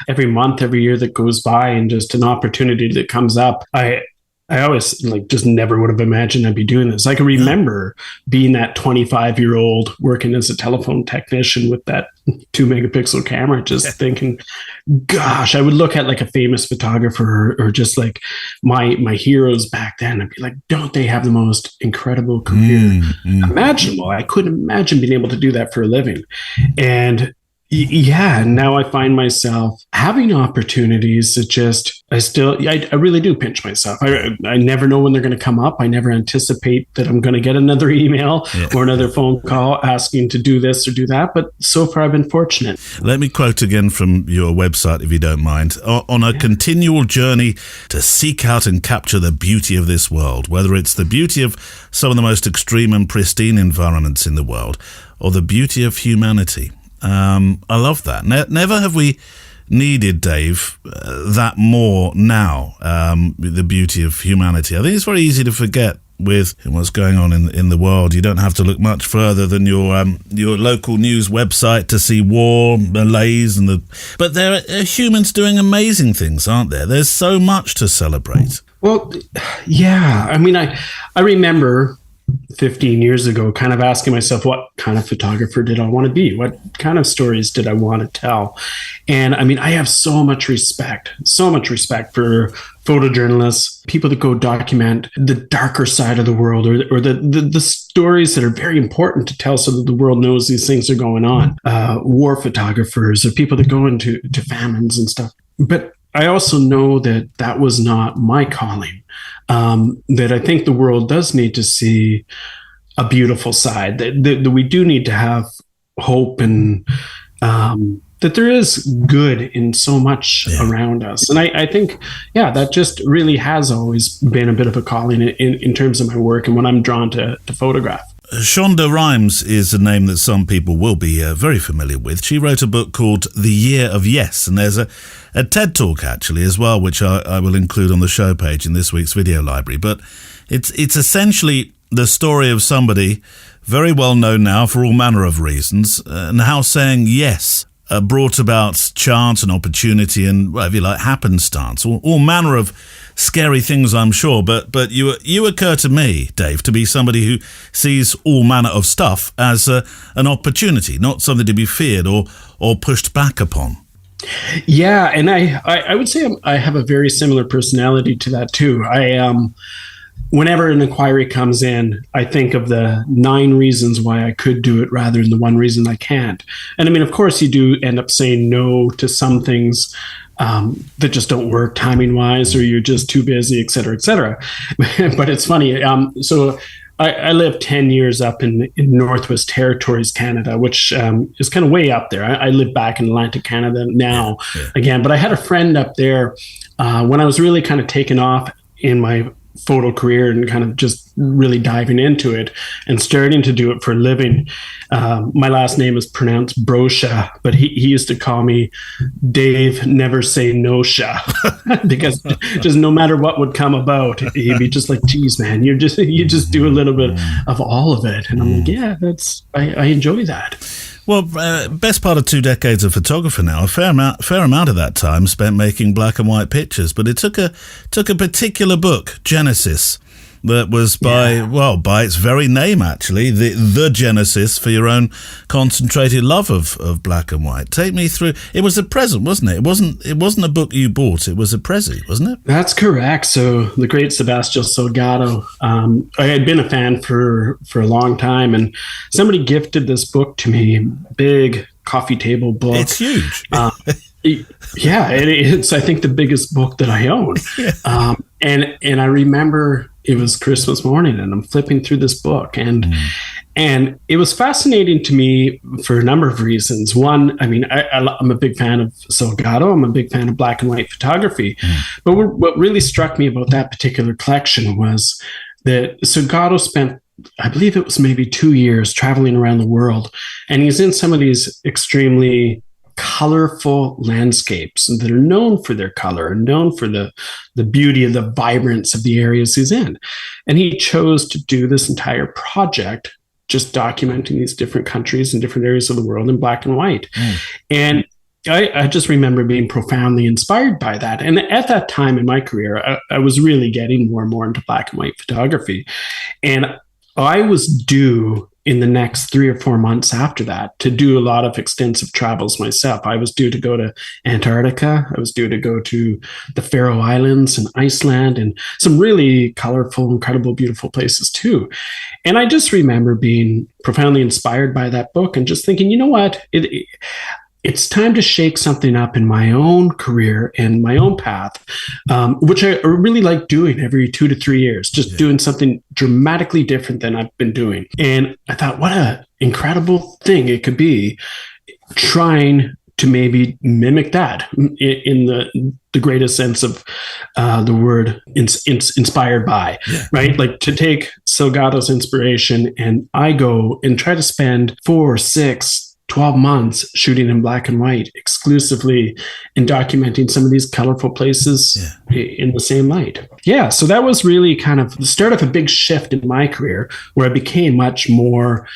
Every month, every year that goes by, and just an opportunity that comes up, I always just never would have imagined I'd be doing this. I can remember being that 25-year-old working as a telephone technician with that 2 megapixel camera, just thinking, gosh, I would look at like a famous photographer or just like my heroes back then. I'd be like, don't they have the most incredible career imaginable? I couldn't imagine being able to do that for a living. And Yeah, now I find myself having opportunities that I really do pinch myself. I never know when they're going to come up. I never anticipate that I'm going to get another email or another phone call asking to do this or do that. But so far, I've been fortunate. Let me quote again from your website, if you don't mind. On a continual journey to seek out and capture the beauty of this world, whether it's the beauty of some of the most extreme and pristine environments in the world or the beauty of humanity. I love that. Never have we needed, Dave, that more now, the beauty of humanity. I think it's very easy to forget with what's going on in the world. You don't have to look much further than your local news website to see war, malaise, but there are humans doing amazing things, aren't there? There's so much to celebrate. Well, yeah. I mean, I remember 15 years ago kind of asking myself, what kind of photographer did I want to be? What kind of stories did I want to tell? And I mean, I have so much respect for photojournalists, people that go document the darker side of the world or the stories that are very important to tell so that the world knows these things are going on. War photographers or people that go into famines and stuff. But I also know that was not my calling. That I think the world does need to see a beautiful side, that we do need to have hope and that there is good in so much around us. And I think, that just really has always been a bit of a calling in terms of my work and what I'm drawn to photograph. Shonda Rhimes is a name that some people will be very familiar with. She wrote a book called The Year of Yes, and there's a TED Talk actually as well, which I will include on the show page in this week's video library. But it's essentially the story of somebody very well known now for all manner of reasons, and how saying yes brought about chance and opportunity and, well, if you like, happenstance, all manner of scary things, I'm sure. But you occur to me, Dave, to be somebody who sees all manner of stuff as an opportunity, not something to be feared or pushed back upon. Yeah, and I would say I have a very similar personality to that too. Whenever an inquiry comes in, I think of the 9 reasons why I could do it rather than the 1 reason I can't. And I mean, of course, you do end up saying no to some things that just don't work timing wise, or you're just too busy, et cetera, et cetera. But it's funny. So I lived 10 years up in Northwest Territories, Canada, which is kind of way up there. I live back in Atlantic Canada now again, but I had a friend up there when I was really kind of taken off in my photo career and kind of just really diving into it and starting to do it for a living. My last name is pronounced Brosha, but he used to call me Dave Never Say No Sha because just no matter what would come about, he'd be just like, geez, man, you just do a little bit of all of it. And I'm like, yeah, I enjoy that. Well, best part of 2 decades of photography now. A fair amount of that time spent making black and white pictures. But it took a particular book, Genesis, that was by its very name, actually, the genesis for your own concentrated love of black and white. Take me through. It was a present, wasn't it? It wasn't a book you bought. It was a prezi, wasn't it? That's correct. So the great Sebastião Salgado, I had been a fan for a long time, and somebody gifted this book to me, big coffee table book. It's huge. It's I think the biggest book that I own. And I remember it was Christmas morning and I'm flipping through this book and it was fascinating to me for a number of reasons. One, I mean, I'm a big fan of Salgado. I'm a big fan of black and white photography. But what really struck me about that particular collection was that Salgado spent, I believe it was maybe 2 years traveling around the world. And he's in some of these extremely colorful landscapes that are known for their color and known for the beauty and the vibrance of the areas he's in. And he chose to do this entire project just documenting these different countries and different areas of the world in black and white. And I just remember being profoundly inspired by that. And at that time in my career, I was really getting more and more into black and white photography. And I was due in the next 3 or 4 months after that to do a lot of extensive travels myself. I was due to go to Antarctica. I was due to go to the Faroe Islands and Iceland and some really colorful, incredible, beautiful places too. And I just remember being profoundly inspired by that book and just thinking, you know what? it's time to shake something up in my own career and my own path, which I really like doing every 2 to 3 years, just doing something dramatically different than I've been doing. And I thought, what an incredible thing it could be, trying to maybe mimic that in the greatest sense of the word, inspired by, right? Like to take Salgado's inspiration, and I go and try to spend 4, 6, 12 months shooting in black and white exclusively and documenting some of these colorful places in the same light. Yeah, so that was really kind of the start of a big shift in my career, where I became much more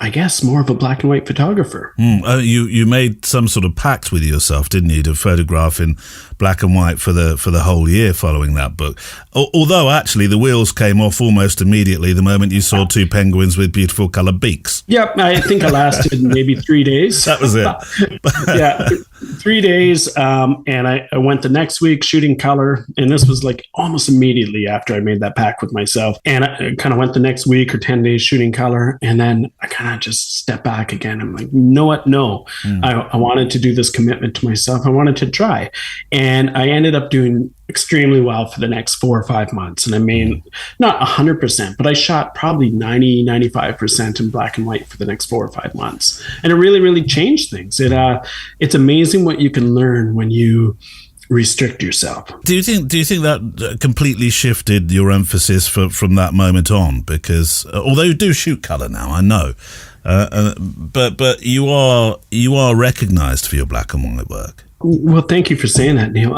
I guess more of a black and white photographer. You made some sort of pact with yourself, didn't you, to photograph in black and white for the whole year following that book? Although actually the wheels came off almost immediately the moment you saw 2 penguins with beautiful coloured beaks. Yep, I think I lasted maybe 3 days. That was it. Yeah, 3 days, and I went the next week shooting color, and this was like almost immediately after I made that pact with myself. And I kind of went the next week or 10 days shooting color, and then I kind of just step back again. I'm like, you know what? No, I wanted to do this commitment to myself. I wanted to try. And I ended up doing extremely well for the next 4 or 5 months. And I mean, not 100%, but I shot probably 90, 95% in black and white for the next 4 or 5 months. And it really, really changed things. It's amazing what you can learn when you restrict yourself. Do you think that completely shifted your emphasis from that moment on? Because although you do shoot color now, I know, but you are recognized for your black and white work. Well, thank you for saying that, Neil.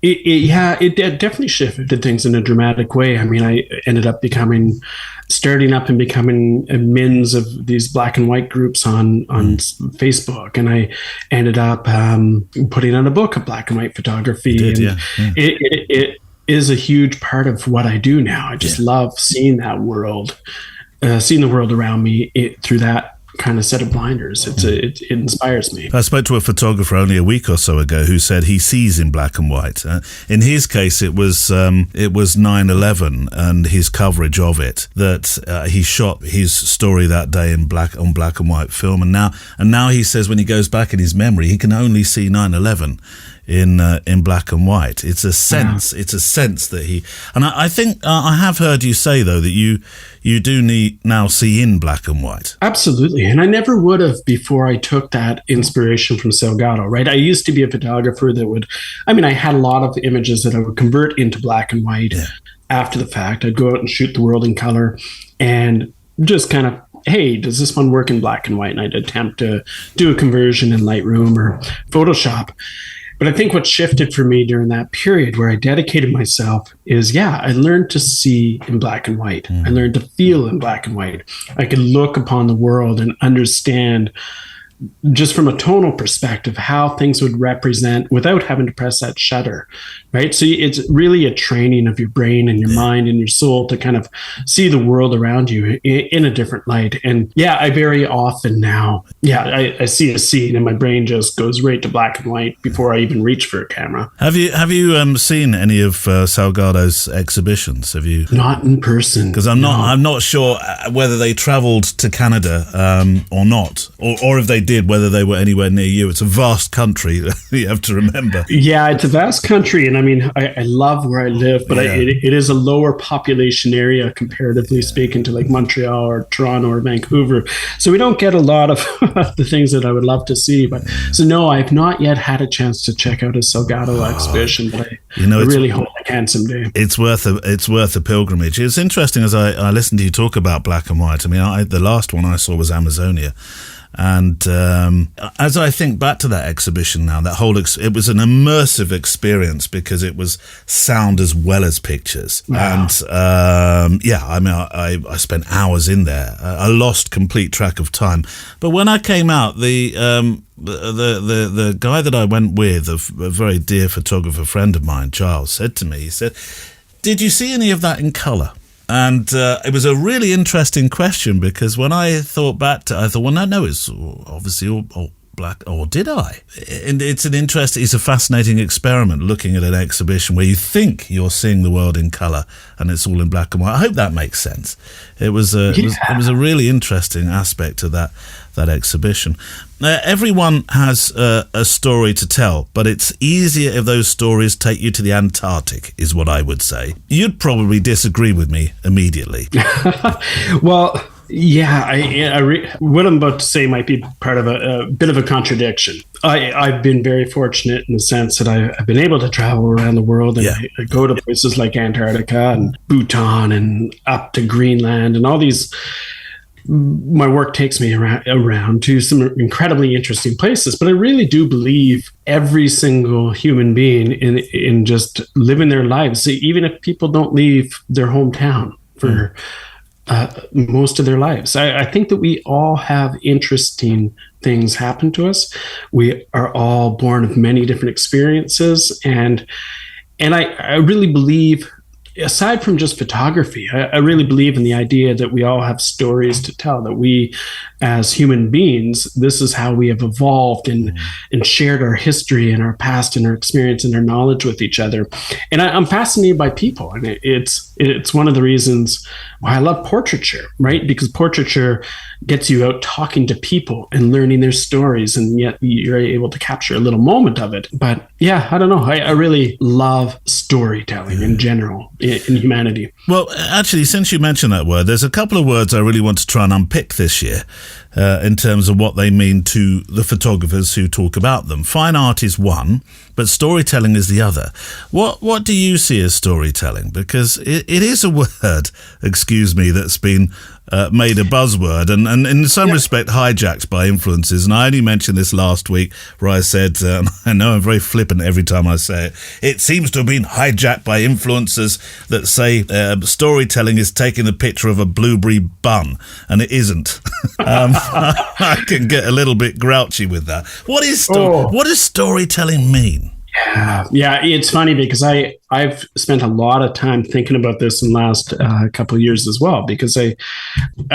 It definitely shifted things in a dramatic way. I mean, I ended up starting up and becoming admins of these black and white groups on Facebook, and I ended up putting out a book of black and white photography. It is a huge part of what I do now. I just love seeing that world, seeing the world around me through that kind of set of blinders. It inspires me. I spoke to a photographer only a week or so ago who said he sees in black and white. In his case, it was 9/11 and his coverage of it, that he shot his story that day in black and white film, and now he says when he goes back in his memory, he can only see 9/11 in black and white. It's a sense. It's a sense that he. And I think I have heard you say though that you do now see in black and white. Absolutely, and I never would have before I took that inspiration from Salgado. Right, I used to be a photographer that I had a lot of images that I would convert into black and white after the fact. I'd go out and shoot the world in color, and just kind of, hey, does this one work in black and white? And I'd attempt to do a conversion in Lightroom or Photoshop. But I think what shifted for me during that period where I dedicated myself is, I learned to see in black and white. I learned to feel in black and white. I could look upon the world and understand, just from a tonal perspective, how things would represent without having to press that shutter, right? So it's really a training of your brain and your mind and your soul to kind of see the world around you in a different light. And I very often now, I see a scene and my brain just goes right to black and white before I even reach for a camera. Have you seen any of Salgado's exhibitions? Have you? Not in person. Because I'm not sure whether they traveled to Canada or not, or if they did, whether they were anywhere near you. It's a vast country, you have to remember. Yeah, it's a vast country, and I love where I live, but it is a lower population area comparatively speaking to like Montreal or Toronto or Vancouver. So we don't get a lot of the things that I would love to see. But so no, I've not yet had a chance to check out a Salgado exhibition, but I really hope I can someday. It's worth a pilgrimage. It's interesting as I listened to you talk about black and white. I mean, the last one I saw was Amazonia. And as I think back to that exhibition now, it was an immersive experience because it was sound as well as pictures. Wow. And I spent hours in there. I lost complete track of time. But when I came out, the guy that I went with, a very dear photographer friend of mine, Charles, said to me, he said, "Did you see any of that in colour?" And it was a really interesting question because when I thought back to it, I thought, well, no, it's obviously all black, or did I? And it's a fascinating experiment looking at an exhibition where you think you're seeing the world in colour and it's all in black and white. I hope that makes sense. It was a really interesting aspect of that exhibition. Everyone has a story to tell, but it's easier if those stories take you to the Antarctic, is what I would say. You'd probably disagree with me immediately. Well, yeah, what I'm about to say might be part of a bit of a contradiction. I've been very fortunate in the sense that I've been able to travel around the world, and I go to places like Antarctica and Bhutan and up to Greenland and all these. My work takes me around to some incredibly interesting places, but I really do believe every single human being in just living their lives, even if people don't leave their hometown for most of their lives. I think that we all have interesting things happen to us. We are all born of many different experiences, and I really believe, aside from just photography, I really believe in the idea that we all have stories to tell, that we as human beings, this is how we have evolved and shared our history and our past and our experience and our knowledge with each other. And I'm fascinated by people. And it's one of the reasons why I love portraiture, right? Because portraiture gets you out talking to people and learning their stories, and yet you're able to capture a little moment of it. But yeah, I don't know. I really love storytelling in general in humanity. Well, actually, since you mentioned that word, there's a couple of words I really want to try and unpick this year in terms of what they mean to the photographers who talk about them. Fine art is one, but storytelling is the other. What do you see as storytelling? Because it is a word, excuse me, that's been made a buzzword and in some respect hijacked by influences. And I only mentioned this last week where I said, I know I'm very flippant every time I say it, it seems to have been hijacked by influencers that say storytelling is taking the picture of a blueberry bun, and it isn't. I can get a little bit grouchy with that. What does storytelling mean? Yeah, it's funny because I've spent a lot of time thinking about this in the last couple of years as well, because I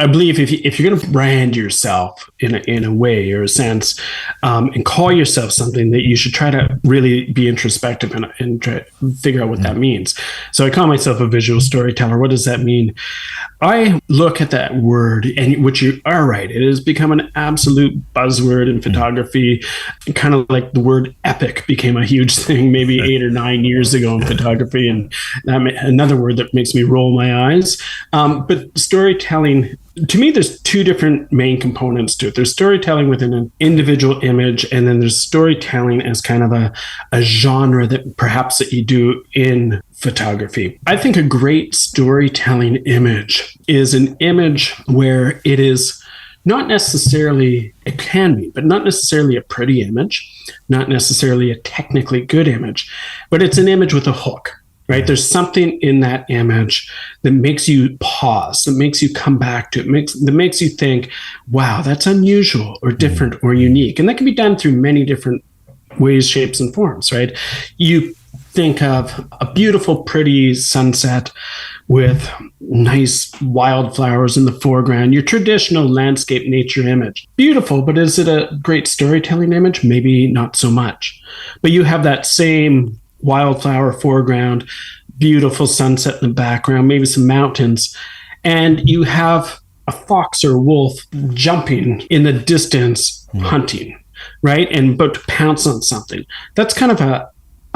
believe if you're going to brand yourself in a way or a sense and call yourself something, that you should try to really be introspective and try to figure out what that means. So I call myself a visual storyteller. What does that mean? I look at that word, and which you are right, it has become an absolute buzzword in photography, kind of like the word epic became a huge thing maybe 8 or 9 years ago in photography, and another word that makes me roll my eyes. But storytelling, to me, there's two different main components to it. There's storytelling within an individual image, and then there's storytelling as kind of a genre that perhaps that you do in photography. I think a great storytelling image is an image where it is not necessarily, it can be, but not necessarily a pretty image, not necessarily a technically good image, but it's an image with a hook, right? There's something in that image that makes you pause, that makes you come back to it, that makes you think, wow, that's unusual or different or unique. And that can be done through many different ways, shapes, and forms, right? You think of a beautiful, pretty sunset with nice wildflowers in the foreground, your traditional landscape nature image. Beautiful, but is it a great storytelling image? Maybe not so much. But you have that same wildflower foreground, beautiful sunset in the background, maybe some mountains, and you have a fox or a wolf jumping in the distance, hunting, right? And about to pounce on something. That's kind of a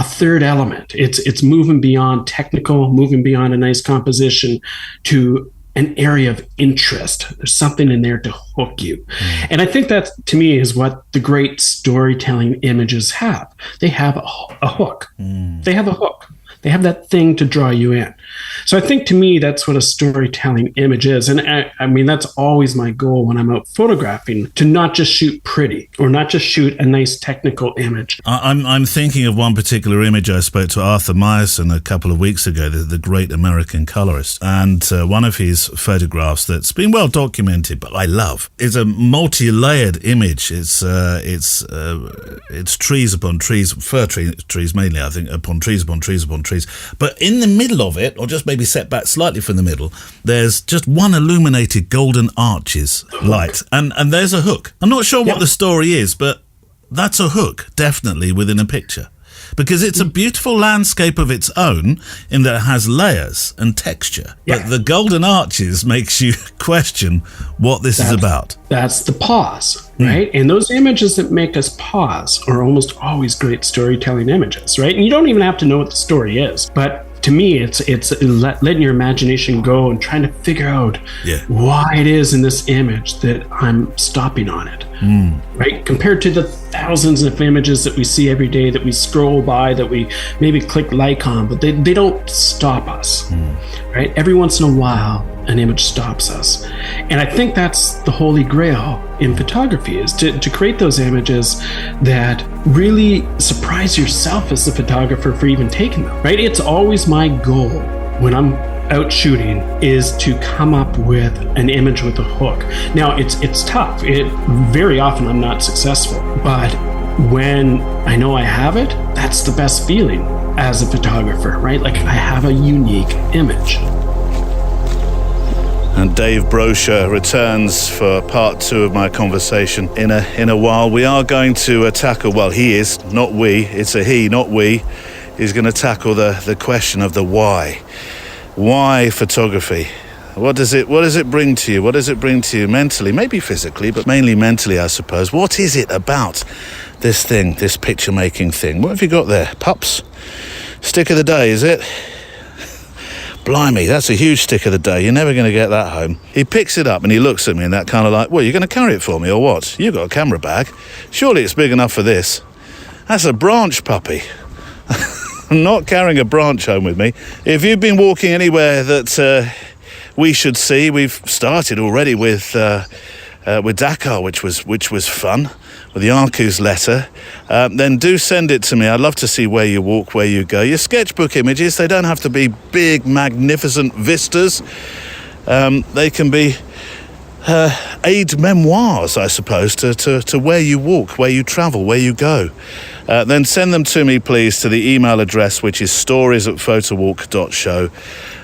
third element. It's moving beyond technical, moving beyond a nice composition to an area of interest. There's something in there to hook you. And I think that, to me, is what the great storytelling images have. They have a hook. They have a hook. They have that thing to draw you in. So I think, to me, that's what a storytelling image is. And I mean, that's always my goal when I'm out photographing, to not just shoot pretty or not just shoot a nice technical image. I'm thinking of one particular image. I spoke to Arthur Meyerson a couple of weeks ago, the great American colorist, and one of his photographs that's been well documented, but I love, is a multi-layered image. It's trees upon trees, fir trees mainly, I think, upon trees upon trees upon trees. But in the middle of it, or just maybe set back slightly from the middle, there's just one illuminated golden arches light, and there's a hook. I'm not sure what the story is, but that's a hook, definitely, within a picture. Because it's a beautiful landscape of its own in that it has layers and texture. Yeah. But the Golden Arches makes you question what this is about. That's the pause, right? And those images that make us pause are almost always great storytelling images, right? And you don't even have to know what the story is. But to me, it's letting your imagination go and trying to figure out why it is in this image that I'm stopping on it, right? Compared to the thousands of images that we see every day that we scroll by, that we maybe click like on, but they don't stop us, right? Every once in a while, an image stops us. And I think that's the holy grail in photography, is to create those images that really surprise yourself as the photographer for even taking them, right? It's always my goal when I'm out shooting is to come up with an image with a hook. Now, it's tough. Very often I'm not successful, but when I know I have it, that's the best feeling as a photographer, right? Like I have a unique image. And Dave Brocher returns for part 2 of my conversation in a while. We are going to tackle, well, he is, not we. It's a he, not we. He's going to tackle the question of the why. Why photography? What does it bring to you? What does it bring to you mentally? Maybe physically, but mainly mentally, I suppose. What is it about this thing, this picture-making thing? What have you got there? Pups? Stick of the day, is it? Blimey, that's a huge stick of the day. You're never going to get that home. He picks it up and he looks at me in that kind of like, well, you're going to carry it for me or what? You've got a camera bag. Surely it's big enough for this. That's a branch puppy. I'm not carrying a branch home with me. If you've been walking anywhere that we should see, we've started already with Dakar, which was fun, with the Arcus letter, then do send it to me. I'd love to see where you walk, where you go. Your sketchbook images, they don't have to be big, magnificent vistas. They can be aid memoirs, I suppose, to where you walk, where you travel, where you go. Then send them to me, please, to the email address, which is stories@photowalk.show.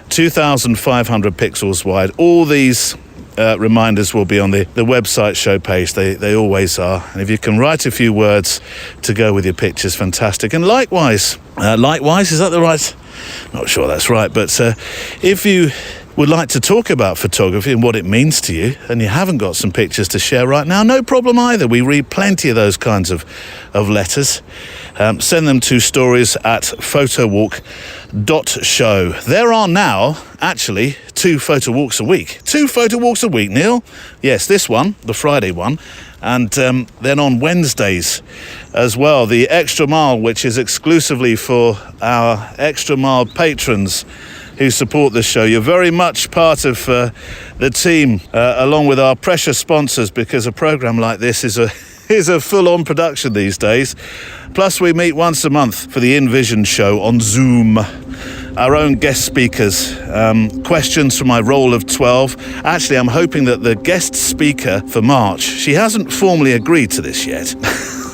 2,500 pixels wide. All these reminders will be on the website show page. They always are. And if you can write a few words to go with your pictures, fantastic. And likewise, is that the right? Not sure that's right, but if you would like to talk about photography and what it means to you, and you haven't got some pictures to share right now, no problem either. We read plenty of those kinds of letters. Send them to stories@photowalk.show. There are now actually 2 photo walks a week. 2 photo walks a week, Neil. Yes, this one, the Friday one, and then on Wednesdays as well, the Extra Mile, which is exclusively for our Extra Mile patrons who support the show. You're very much part of the team, along with our precious sponsors, because a program like this is a full-on production these days. Plus, we meet once a month for the InVision show on Zoom. Our own guest speakers, questions from my roll of 12. Actually, I'm hoping that the guest speaker for March, she hasn't formally agreed to this yet.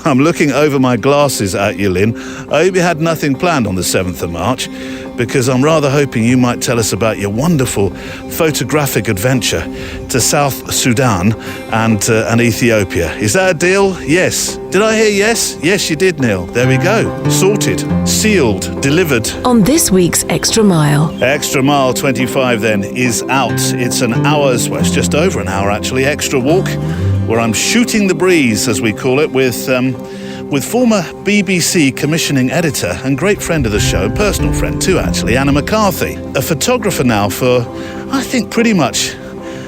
I'm looking over my glasses at you, Lynn. I hope you had nothing planned on the 7th of March, because I'm rather hoping you might tell us about your wonderful photographic adventure to South Sudan and Ethiopia. Is that a deal? Yes. Did I hear yes? Yes, you did, Neil. There we go. Sorted, sealed, delivered. On this week's Extra Mile. Extra Mile 25 then is out. It's an hour's, well, it's just over an hour actually, extra walk, where I'm shooting the breeze, as we call it, with former BBC commissioning editor and great friend of the show, personal friend too actually, Anna McCarthy. A photographer now for, I think, pretty much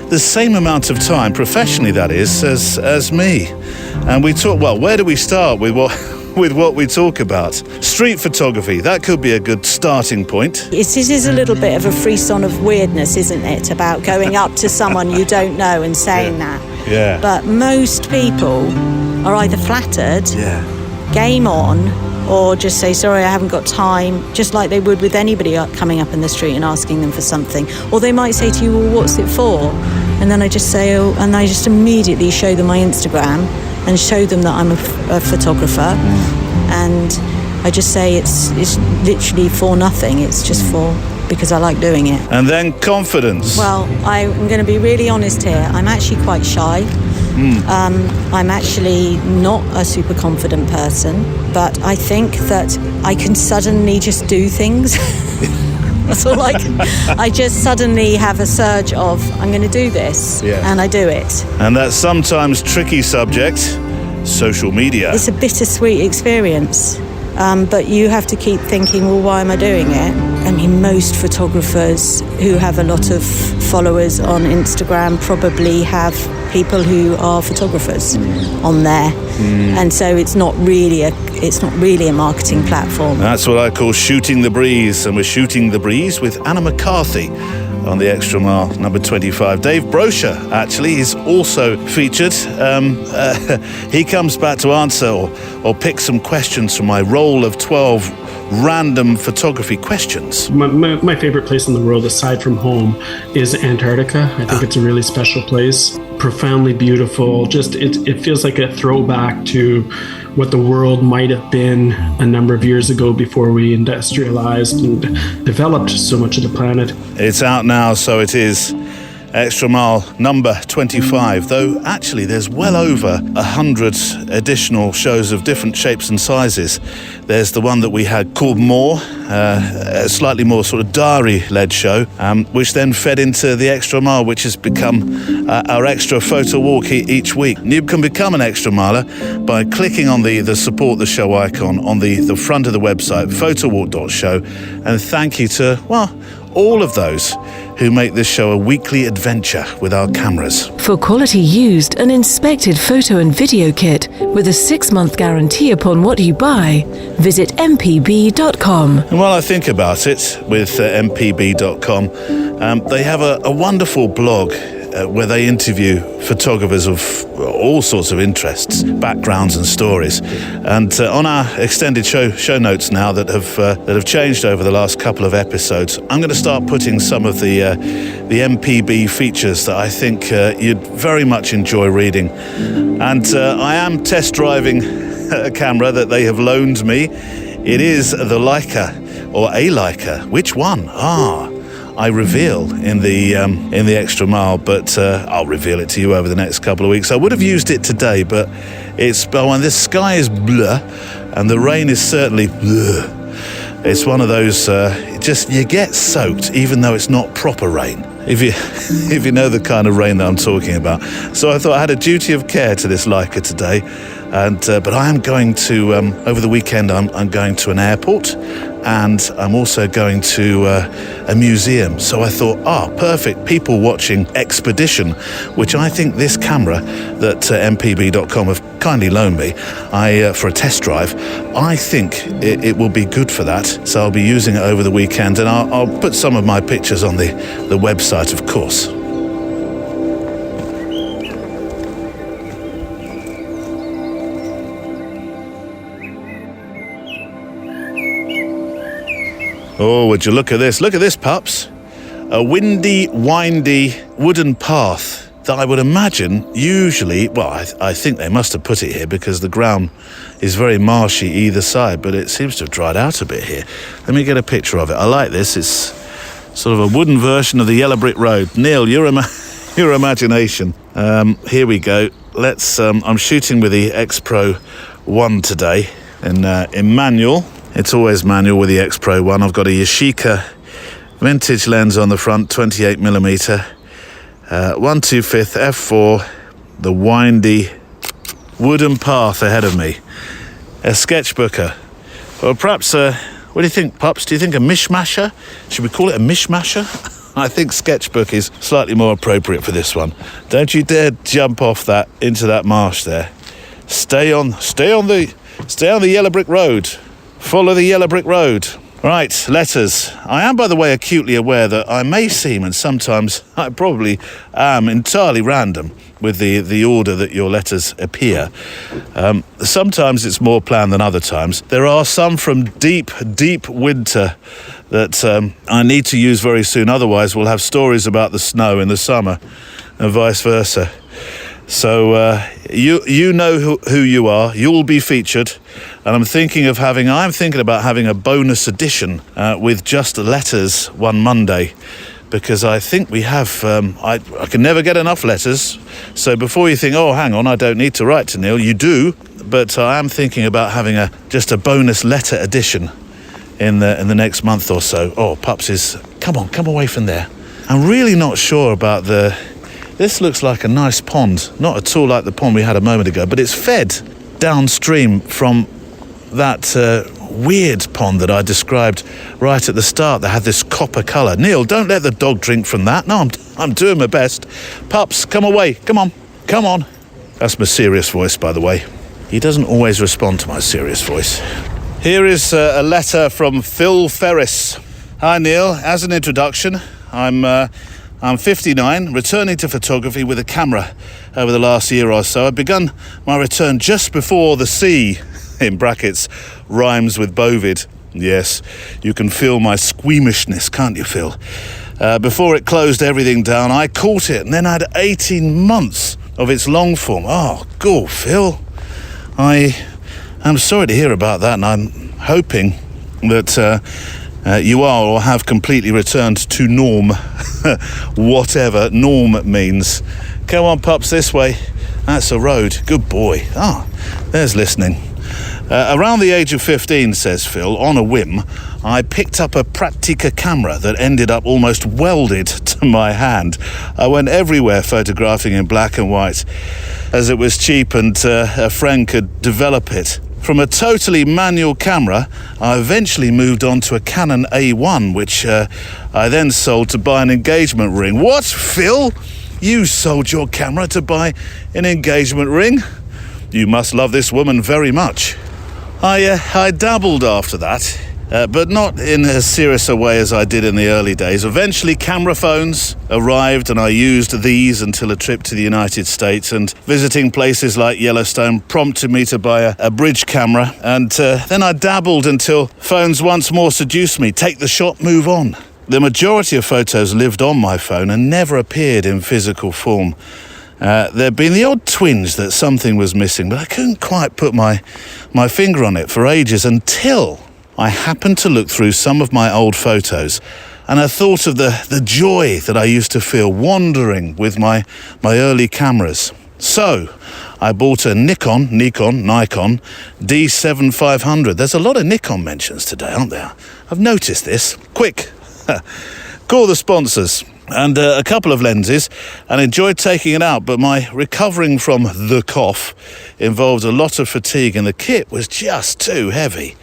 the same amount of time, professionally that is, as me. And we talk, well, where do we start with what we talk about? Street photography, that could be a good starting point. It is a little bit of a frisson of weirdness, isn't it, about going up to someone you don't know and saying that. Yeah. But most people are either flattered, game on, or just say, sorry, I haven't got time, just like they would with anybody coming up in the street and asking them for something. Or they might say to you, well, what's it for? And then I just say, oh, and I just immediately show them my Instagram and show them that I'm a photographer. And I just say it's literally for nothing. It's just for because I like doing it. And then confidence. Well, I'm going to be really honest here. I'm actually quite shy. I'm actually not a super confident person, but I think that I can suddenly just do things. That's all I just suddenly have a surge of, I'm going to do this, and I do it. And that sometimes tricky subject, social media. It's a bittersweet experience, but you have to keep thinking, well, why am I doing it? I mean, most photographers who have a lot of followers on Instagram probably have people who are photographers on there, and so it's not really a marketing platform. That's what I call shooting the breeze, and we're shooting the breeze with Anna McCarthy on the Extra Mile number 25. Dave Brosher, actually, is also featured. He comes back to answer or pick some questions from my roll of 12 random photography questions. My favorite place in the world, aside from home, is Antarctica. I think it's a really special place. Profoundly beautiful. Just it feels like a throwback to what the world might have been a number of years ago before we industrialized and developed so much of the planet. It's out now, so it is. Extra Mile number 25, though actually there's well over 100 additional shows of different shapes and sizes. There's the one that we had called More, a slightly more sort of diary-led show, which then fed into the Extra Mile, which has become our extra photo walk each week. You can become an Extra Miler by clicking on the support the show icon on the front of the website, photowalk.show, and thank you to, well, all of those who make this show a weekly adventure with our cameras. For quality used and inspected photo and video kit with a 6-month guarantee upon what you buy, visit mpb.com. And while I think about it, with mpb.com, they have a wonderful blog where they interview photographers of all sorts of interests, backgrounds and stories. And on our extended show notes now that have changed over the last couple of episodes, I'm going to start putting some of the MPB features that I think you'd very much enjoy reading. And I am test driving a camera that they have loaned me. It is the Leica, or a Leica. Which one? I reveal in the Extra Mile, but I'll reveal it to you over the next couple of weeks. I would have used it today, but and the sky is blur, and the rain is certainly blur. It's one of those, you get soaked, even though it's not proper rain. If you know the kind of rain that I'm talking about. So I thought I had a duty of care to this Leica today, but I am going to over the weekend. I'm going to an airport. And I'm also going to a museum. So I thought, perfect people watching expedition, which I think this camera that mpb.com have kindly loaned me for a test drive, I think it will be good for that. So I'll be using it over the weekend, and I'll put some of my pictures on the website, of course. Oh, would you look at this? Look at this, pups. A windy, windy wooden path that I would imagine usually, well, I think they must have put it here because the ground is very marshy either side, but it seems to have dried out a bit here. Let me get a picture of it. I like this. It's sort of a wooden version of the yellow brick road. Neil, your imagination. Here we go. I'm shooting with the X Pro 1 today in manual. It's always manual with the X Pro 1. I've got a Yashica vintage lens on the front, 28mm, 1/2 f4, the windy wooden path ahead of me. A sketchbooker. Or perhaps, what do you think, pups? Do you think a mishmasher? Should we call it a mishmasher? I think sketchbook is slightly more appropriate for this one. Don't you dare jump off into that marsh there. Stay on the yellow brick road. Follow the yellow brick road. Right, letters. I am, by the way, acutely aware that I may seem, and sometimes I probably am, entirely random with the order that your letters appear. Sometimes it's more planned than other times. There are some from deep, deep winter that I need to use very soon. Otherwise, we'll have stories about the snow in the summer and vice versa. So you know who you are. You'll be featured, and I'm thinking about having a bonus edition with just letters one Monday, because I think we have. I can never get enough letters. So before you think, oh, hang on, I don't need to write to Neil, you do. But I am thinking about having just a bonus letter edition in the next month or so. Oh, Pups come away from there. I'm really not sure about this looks like a nice pond, not at all like the pond we had a moment ago, but it's fed downstream from that weird pond that I described right at the start that had this copper colour. Neil, don't let the dog drink from that. No, I'm doing my best. Pups, come away. Come on. That's my serious voice, by the way. He doesn't always respond to my serious voice. Here is a letter from Phil Ferris. Hi, Neil. As an introduction, I'm 59, returning to photography with a camera over the last year or so. I've begun my return just before the sea, in brackets, rhymes with bovid. Yes, you can feel my squeamishness, can't you, Phil? Before it closed everything down, I caught it and then had 18 months of its long form. Oh, go, Phil. I'm sorry to hear about that, and I'm hoping that you are or have completely returned to norm, whatever norm means. Come on, Pups, this way. That's a road. Good boy. There's listening. Around the age of 15, says Phil, on a whim, I picked up a Praktica camera that ended up almost welded to my hand. I went everywhere photographing in black and white, as it was cheap and a friend could develop it. From a totally manual camera, I eventually moved on to a Canon A1, which I then sold to buy an engagement ring. What, Phil? You sold your camera to buy an engagement ring? You must love this woman very much. I dabbled after that, but not in as serious a way as I did in the early days. Eventually, camera phones arrived, and I used these until a trip to the United States, and visiting places like Yellowstone prompted me to buy a bridge camera, and then I dabbled until phones once more seduced me. Take the shot, move on. The majority of photos lived on my phone and never appeared in physical form. There'd been the odd twinge that something was missing, but I couldn't quite put my finger on it for ages until I happened to look through some of my old photos, and I thought of the joy that I used to feel wandering with my early cameras. So I bought a Nikon D7500. There's a lot of Nikon mentions today, aren't there? I've noticed this. Quick, call the sponsors. And a couple of lenses, and enjoyed taking it out, but my recovering from the cough involved a lot of fatigue, and the kit was just too heavy.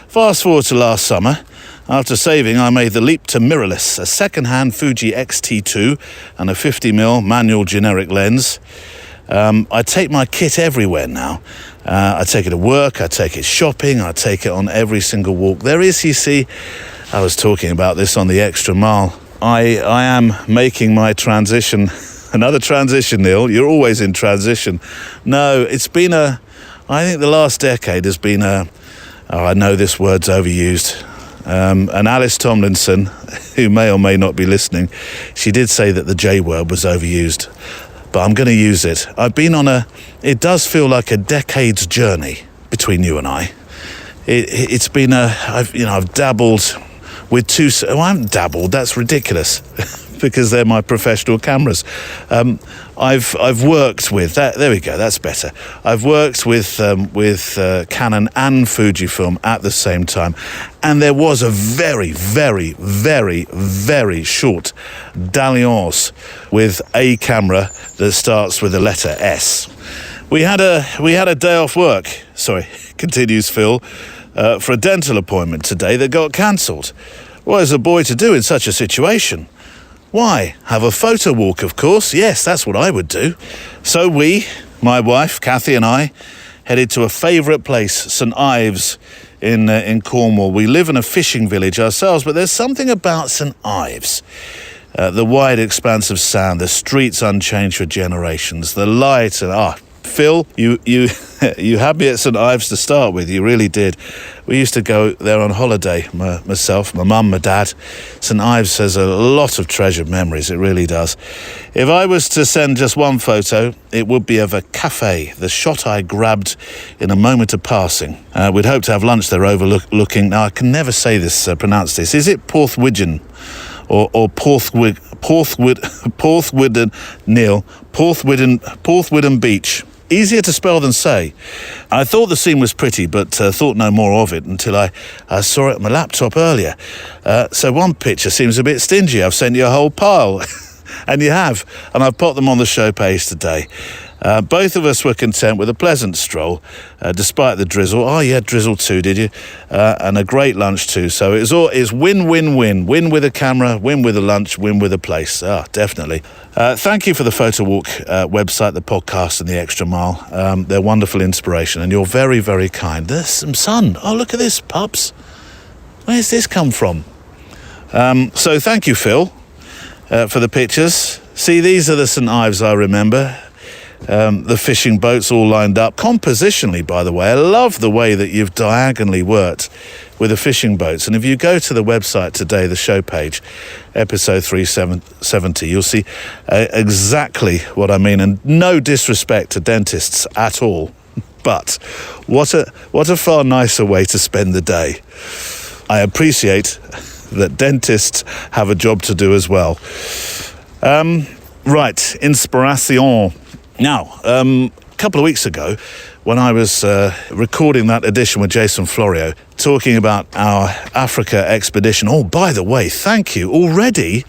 Fast forward to last summer. After saving, I made the leap to mirrorless, a second-hand Fuji X-T2 and a 50mm manual generic lens. I take my kit everywhere now. I take it to work, I take it shopping, I take it on every single walk there is. You see, I was talking about this on the Extra Mile. I am making my transition. Another transition, Neil. You're always in transition. No, it's been I think the last decade has been I know this word's overused. And Alice Tomlinson, who may or may not be listening, she did say that the J word was overused. But I'm going to use it. I've been on it does feel like a decade's journey between you and I. It's been I've dabbled with I haven't dabbled, that's ridiculous, because they're my professional cameras. I've worked with, there we go, that's better. I've worked with Canon and Fujifilm at the same time, and there was a very, very, very, very short dalliance with a camera that starts with the letter S. We had a day off work, continues Phil, for a dental appointment today that got cancelled. What is a boy to do in such a situation? Why, have a photo walk, of course. Yes, that's what I would do. So my wife, Kathy, and I headed to a favourite place, St Ives in Cornwall. We live in a fishing village ourselves, but there's something about St Ives. The wide expanse of sand, the streets unchanged for generations, the light, and Phil, you you had me at St Ives to start with. You really did. We used to go there on holiday, myself, my mum, my dad. St Ives has a lot of treasured memories, it really does. If I was to send just one photo, it would be of a cafe, the shot I grabbed in a moment of passing. We'd hoped to have lunch there overlooking, now I can never say this, pronounce this, is it Porthwidden? Or Porthwidden Beach. Easier to spell than say. I thought the scene was pretty, but thought no more of it until I saw it on my laptop earlier. So one picture seems a bit stingy. I've sent you a whole pile. And you have. And I've put them on the show page today. Both of us were content with a pleasant stroll, despite the drizzle. Oh, you had drizzle too, did you? And a great lunch too. So it's win-win-win. Win with a camera, win with a lunch, win with a place. Definitely. Thank you for the Photowalk website, the podcast and the Extra Mile. They're wonderful inspiration and you're very, very kind. There's some sun. Oh, look at this, pups. Where's this come from? So thank you, Phil, for the pictures. See, these are the St Ives I remember. The fishing boats all lined up. Compositionally, by the way, I love the way that you've diagonally worked with the fishing boats. And if you go to the website today, the show page, episode 370, you'll see exactly what I mean. And no disrespect to dentists at all. But what a far nicer way to spend the day. I appreciate that dentists have a job to do as well. Right, inspiration. Now, a couple of weeks ago, when I was recording that edition with Jason Florio, talking about our Africa expedition. Oh, by the way, thank you. Already,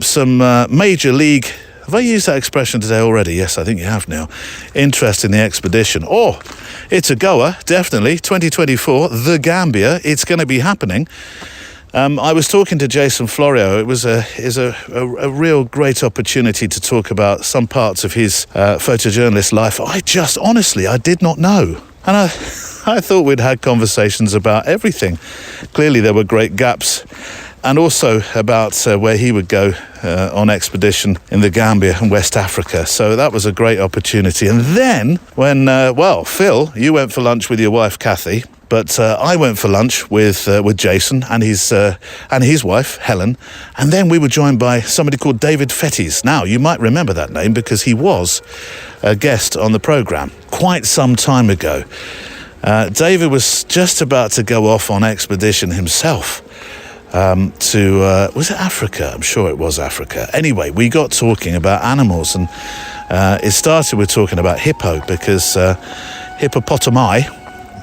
some major league... Have I used that expression today already? Yes, I think you have now. Interest in the expedition. Oh, it's a goer, definitely. 2024, the Gambia. It's going to be happening. I was talking to Jason Florio. It was a real great opportunity to talk about some parts of his photojournalist life. I did not know. And I thought we'd had conversations about everything. Clearly there were great gaps. And also about where he would go on expedition in the Gambia and West Africa. So that was a great opportunity. And then when, Phil, you went for lunch with your wife, Kathy. But I went for lunch with Jason and his wife, Helen. And then we were joined by somebody called David Fetties. Now, you might remember that name because he was a guest on the programme quite some time ago. David was just about to go off on expedition himself to, was it Africa? I'm sure it was Africa. Anyway, we got talking about animals and it started with talking about hippo because hippopotami,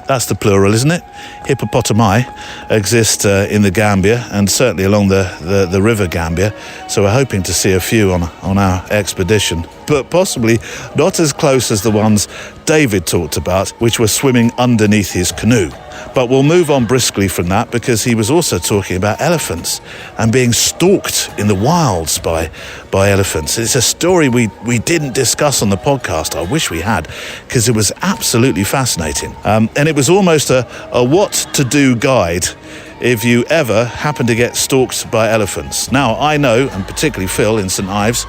that's the plural, isn't it? Hippopotami exist in the Gambia and certainly along the river Gambia. So we're hoping to see a few on our expedition, but possibly not as close as the ones David talked about, which were swimming underneath his canoe. But we'll move on briskly from that because he was also talking about elephants and being stalked in the wilds by elephants. It's a story we didn't discuss on the podcast. I wish we had, because it was absolutely fascinating. And it was almost a what to do guide if you ever happen to get stalked by elephants. Now, I know, and particularly Phil in St Ives,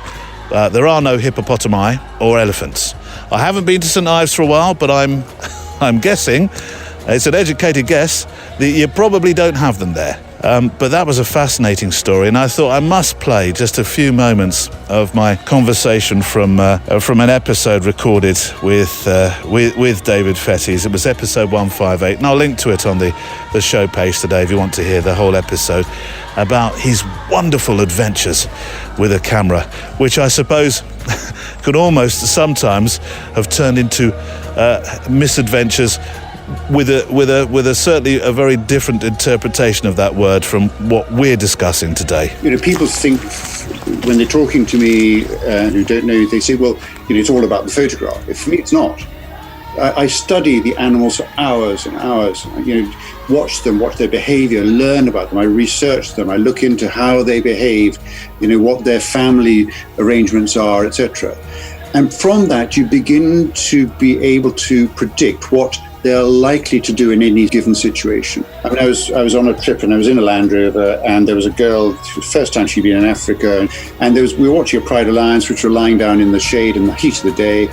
there are no hippopotami or elephants. I haven't been to St Ives for a while, but I'm guessing, it's an educated guess, that you probably don't have them there. But that was a fascinating story, and I thought I must play just a few moments of my conversation from an episode recorded with David Fetties. It was episode 158, and I'll link to it on the show page today if you want to hear the whole episode about his wonderful adventures with a camera, which I suppose could almost sometimes have turned into misadventures with a certainly a very different interpretation of that word from what we're discussing today. You know, people think when they're talking to me who don't know, they say, well, you know, it's all about the photograph. For me, it's not. I study the animals for hours and hours. You know, watch them, watch their behavior, learn about them. I research them. I look into how they behave, you know, what their family arrangements are, etc. And from that, you begin to be able to predict what they are likely to do in any given situation. I mean, I was on a trip and I was in a Land Rover, and there was a girl, first time she'd been in Africa, and we were watching a Pride Alliance, which were lying down in the shade in the heat of the day,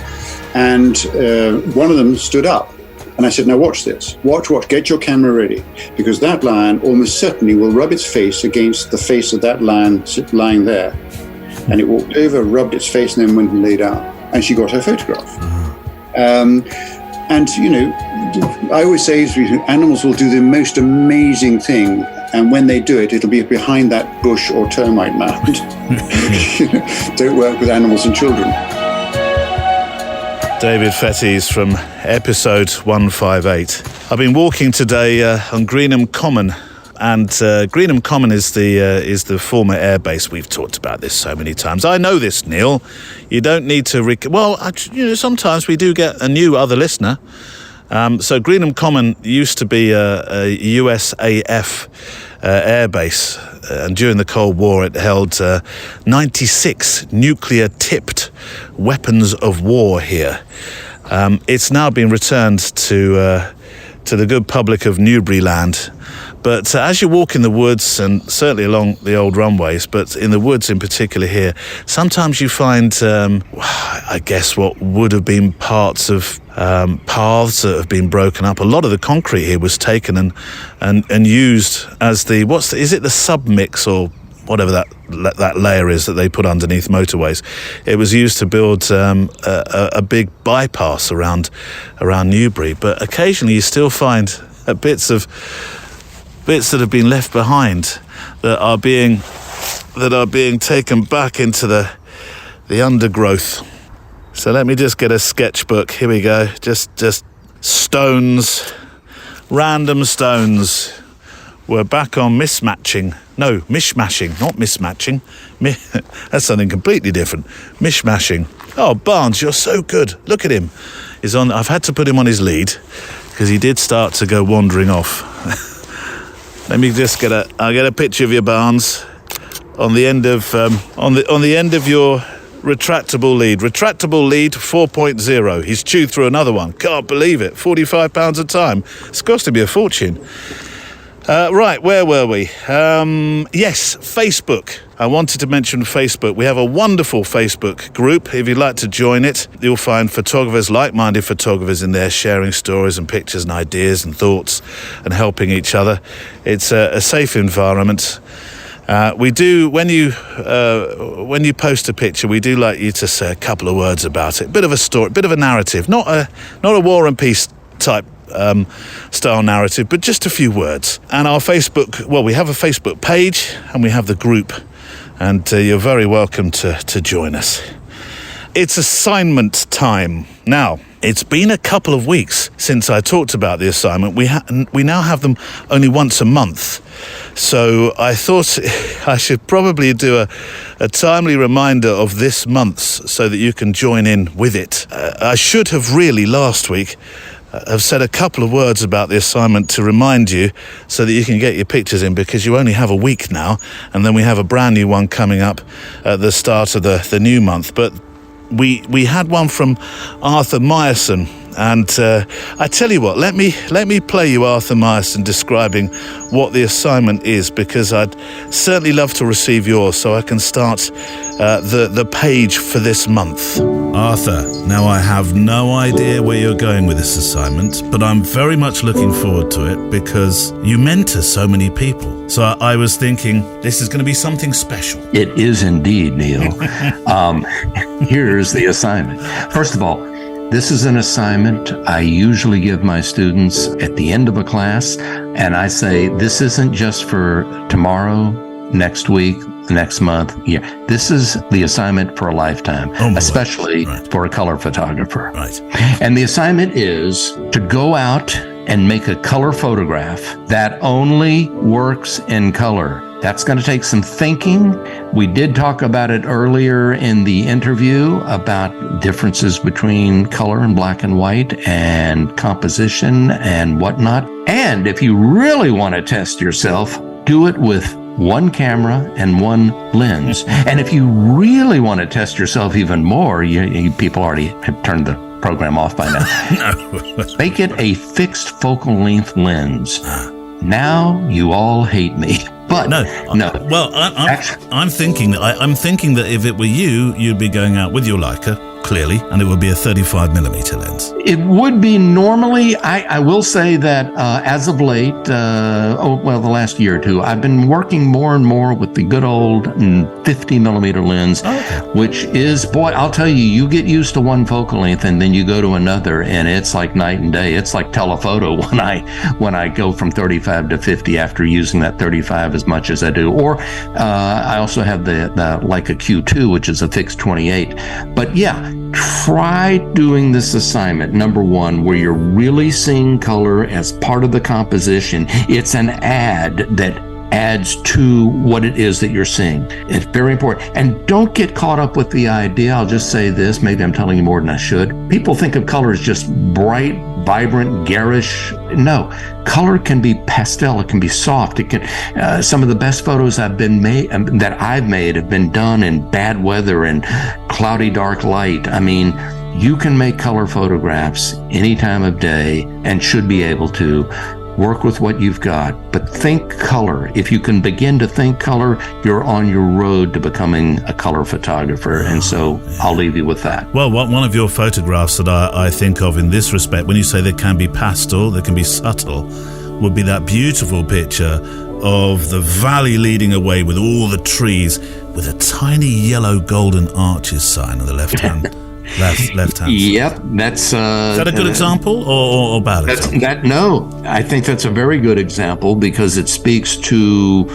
and one of them stood up. And I said, now watch this. Watch, get your camera ready. Because that lion almost certainly will rub its face against the face of that lion lying there. And it walked over, rubbed its face, and then went and lay down. And she got her photograph. And, you know, I always say animals will do the most amazing thing. And when they do it, it'll be behind that bush or termite mound. Don't work with animals and children. David Fettes from episode 158. I've been walking today on Greenham Common, and Greenham Common is the former airbase. We've talked about this so many times. I know this, Neil. You don't need to. Sometimes we do get a new other listener. So Greenham Common used to be a USAF airbase, and during the Cold War it held 96 nuclear-tipped weapons of war here. It's now been returned to the good public of Newburyland. But as you walk in the woods, and certainly along the old runways, but in the woods in particular here, sometimes you find, I guess, what would have been parts of paths that have been broken up. A lot of the concrete here was taken and used as is it the submix or whatever that layer is that they put underneath motorways. It was used to build a big bypass around Newbury. But occasionally you still find bits that have been left behind that are being taken back into the undergrowth. So let me just get a sketchbook. Here we go. Just stones, random stones. We're back on mishmashing, not mismatching. That's something completely different. Mishmashing. Oh, Barnes, you're so good. Look at him. I've had to put him on his lead because he did start to go wandering off. Let me just I'll get a picture of you, Barnes, on the end of on the end of your retractable lead. Retractable lead 4.0. He's chewed through another one. Can't believe it. £45 a time. It's costing me a fortune. Right, where were we? Yes, Facebook. I wanted to mention Facebook. We have a wonderful Facebook group. If you'd like to join it, you'll find photographers, like-minded photographers in there, sharing stories and pictures and ideas and thoughts and helping each other. It's a safe environment. We do, when you post a picture, we do like you to say a couple of words about it. Bit of a story, bit of a narrative, not a War and Peace type style narrative, but just a few words. And our Facebook, we have a Facebook page and we have the group, and you're very welcome to join us. It's assignment time. Now, it's been a couple of weeks since I talked about the assignment. We now have them only once a month. So I thought I should probably do a timely reminder of this month's so that you can join in with it. I should have really last week have said a couple of words about the assignment to remind you so that you can get your pictures in, because you only have a week now, and then we have a brand new one coming up at the start of the new month. But we had one from Arthur Meyerson, and I tell you what, let me play you Arthur Meyerson describing what the assignment is, because I'd certainly love to receive yours so I can start the page for this month. Arthur, now I have no idea where you're going with this assignment, but I'm very much looking forward to it because you mentor so many people. So I was thinking this is going to be something special. It is indeed, Neil. Here's the assignment. First of all, this is an assignment I usually give my students at the end of a class, and I say this isn't just for tomorrow, next week, next month. Yeah, this is the assignment for a lifetime, especially for a color photographer. Right. And the assignment is to go out and make a color photograph that only works in color. That's going to take some thinking. We did talk about it earlier in the interview about differences between color and black and white and composition and whatnot. And if you really want to test yourself, do it with one camera and one lens. And if you really want to test yourself even more, people already have turned the program off by now. No. Make it a fixed focal length lens. Now you all hate me. But No. Well, I'm thinking that if it were you, you'd be going out with your Leica, clearly, and it would be a 35mm lens. it would be normally. I will say that as of late, the last year or two, I've been working more and more with the good old 50mm lens, which is, boy, I'll tell you, you get used to one focal length and then you go to another, and it's like night and day. It's like telephoto when I go from 35 to 50 after using that 35 as much as I do. Or I also have the Leica Q2, which is a fixed 28. But yeah, try doing this assignment, number one, where you're really seeing color as part of the composition. It's an ad that adds to what it is that you're seeing. It's very important. And don't get caught up with the idea. I'll just say this, maybe I'm telling you more than I should. People think of color as just bright, vibrant, garish. No, color can be pastel. It can be soft. It can. Some of the best photos I've made have been done in bad weather and cloudy, dark light. I mean, you can make color photographs any time of day and should be able to. Work with what you've got, but think color. If you can begin to think color, you're on your road to becoming a color photographer. And so I'll leave you with that. Well, one of your photographs that I think of in this respect, when you say they can be pastel, they can be subtle, would be that beautiful picture of the valley leading away with all the trees with a tiny yellow golden arches sign on the left hand. Left hand. Yep, that's. Is that a good example or bad example? No, I think that's a very good example because it speaks to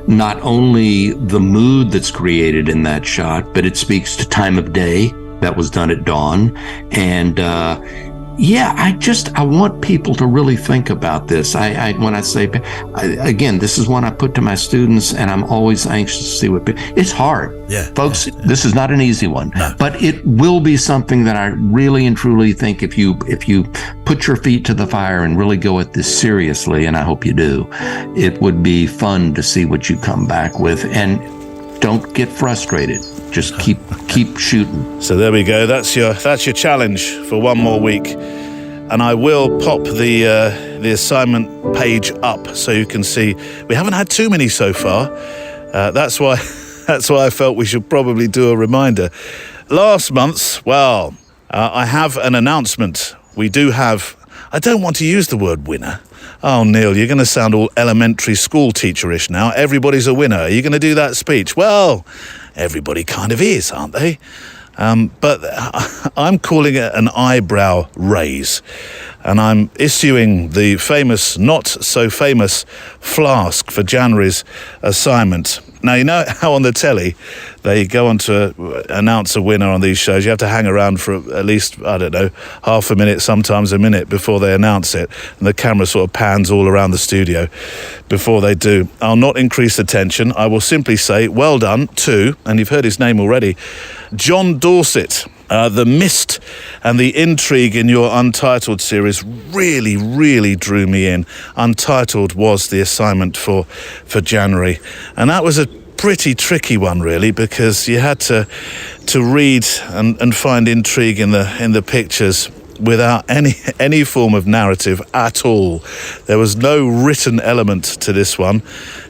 not only the mood that's created in that shot, but it speaks to time of day. That was done at dawn, and I want people to really think about this. When I say, again, this is one I put to my students, and I'm always anxious to see it's hard. Yeah, folks, this is not an easy one, but it will be something that I really and truly think if you put your feet to the fire and really go at this seriously, and I hope you do, it would be fun to see what you come back with. And don't get frustrated. Just keep shooting. So there we go. That's your challenge for one more week, and I will pop the assignment page up so you can see. We haven't had too many so far. That's why I felt we should probably do a reminder. Last month's, I have an announcement. We do have. I don't want to use the word winner. Oh, Neil, you're going to sound all elementary school teacherish now. Everybody's a winner. Are you going to do that speech? Well, everybody kind of is, aren't they? But I'm calling it an eyebrow raise. And I'm issuing the famous, not so famous flask for January's assignment. Now, you know how on the telly they go on to announce a winner on these shows. You have to hang around for at least, I don't know, half a minute, sometimes a minute before they announce it. And the camera sort of pans all around the studio before they do. I'll not increase the tension. I will simply say, well done to, and you've heard his name already, John Dorset. The mist and the intrigue in your Untitled series really, really drew me in. Untitled was the assignment for January. And that was a pretty tricky one, really, because you had to read and find intrigue in the pictures without any form of narrative at all. There was no written element to this one.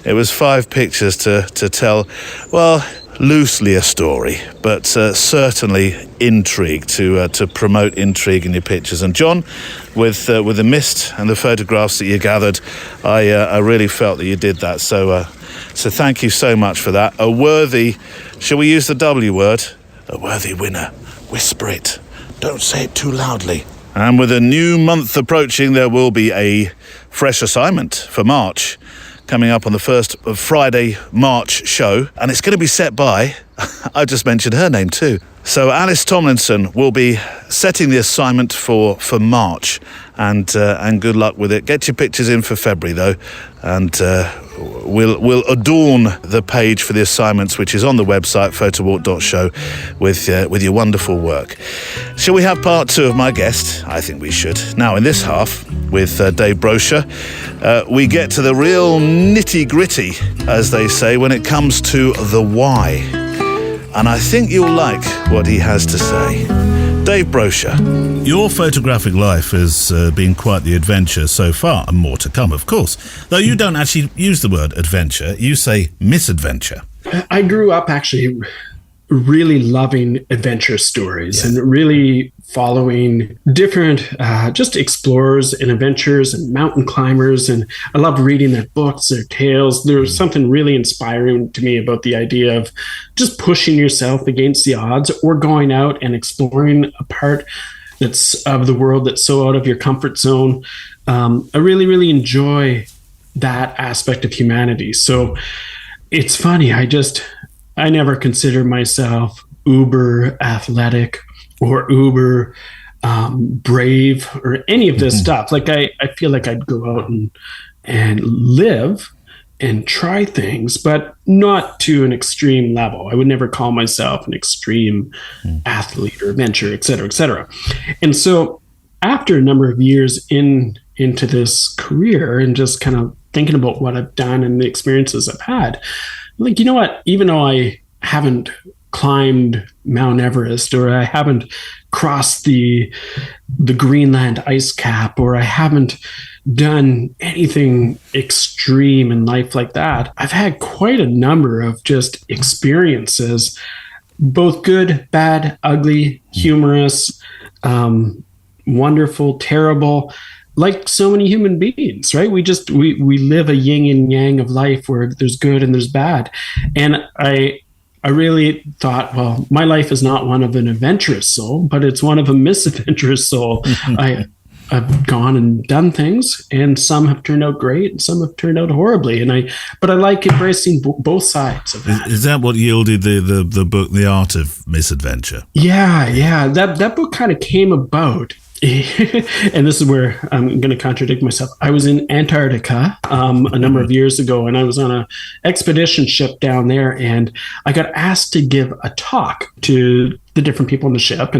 It was 5 pictures to tell, well, loosely a story, but certainly intrigue, to promote intrigue in your pictures. And John, with the mist and the photographs that you gathered, I really felt that you did that. So thank you so much for that. A worthy, shall we use the W word? A worthy winner. Whisper it. Don't say it too loudly. And with a new month approaching, there will be a fresh assignment for March, coming up on the first Friday March show, and it's going to be set by, I just mentioned her name too. So Alice Tomlinson will be setting the assignment for March, and good luck with it. Get your pictures in for February though, and we'll adorn the page for the assignments, which is on the website photowalk.show, with your wonderful work. Shall we have part 2 of my guest? I think we should. Now, in this half, with Dave Brocher, we get to the real nitty-gritty, as they say, when it comes to the why. And I think you'll like what he has to say. Dave Brosher, your photographic life has been quite the adventure so far, and more to come, of course. Though you don't actually use the word adventure, you say misadventure. I grew up actually really loving adventure stories and really following different just explorers and adventurers and mountain climbers. And I love reading their books, their tales. There's something really inspiring to me about the idea of just pushing yourself against the odds or going out and exploring a part that's of the world that's so out of your comfort zone. I really, really enjoy that aspect of humanity. So it's funny. I never consider myself uber athletic or uber brave or any of this stuff. Like I feel like I'd go out and live and try things, but not to an extreme level. I would never call myself an extreme athlete or adventurer, et cetera, et cetera. And so after a number of years into this career and just kind of thinking about what I've done and the experiences I've had, like, you know what, even though I haven't climbed Mount Everest or I haven't crossed the Greenland ice cap or I haven't done anything extreme in life like that, I've had quite a number of just experiences, both good, bad, ugly, humorous, wonderful, terrible, like so many human beings, right? We live a yin and yang of life where there's good and there's bad. And I really thought, well, my life is not one of an adventurous soul, but it's one of a misadventurous soul. I've gone and done things, and some have turned out great, and some have turned out horribly. But I like embracing both sides of that. Is that what yielded the book, The Art of Misadventure? Yeah. That book kind of came about. And this is where I'm going to contradict myself. I was in Antarctica a number of years ago, and I was on an expedition ship down there, and I got asked to give a talk to the different people on the ship.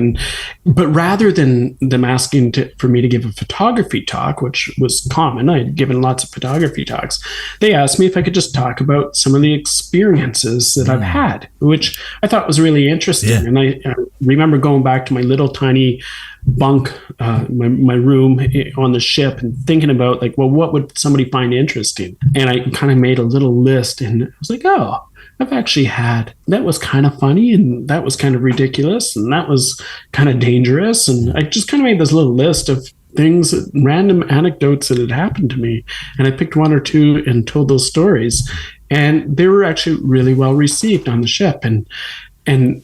But rather than them asking for me to give a photography talk, which was common, I had given lots of photography talks, they asked me if I could just talk about some of the experiences that I've had, which I thought was really interesting. Yeah. And I remember going back to my little tiny bunk, my room on the ship, and thinking about, like, well, what would somebody find interesting? And I kind of made a little list, and I was like, oh, I've actually had, that was kind of funny, and that was kind of ridiculous, and that was kind of dangerous. And I just kind of made this little list of things, random anecdotes that had happened to me. And I picked one or two and told those stories. And they were actually really well received on the ship. And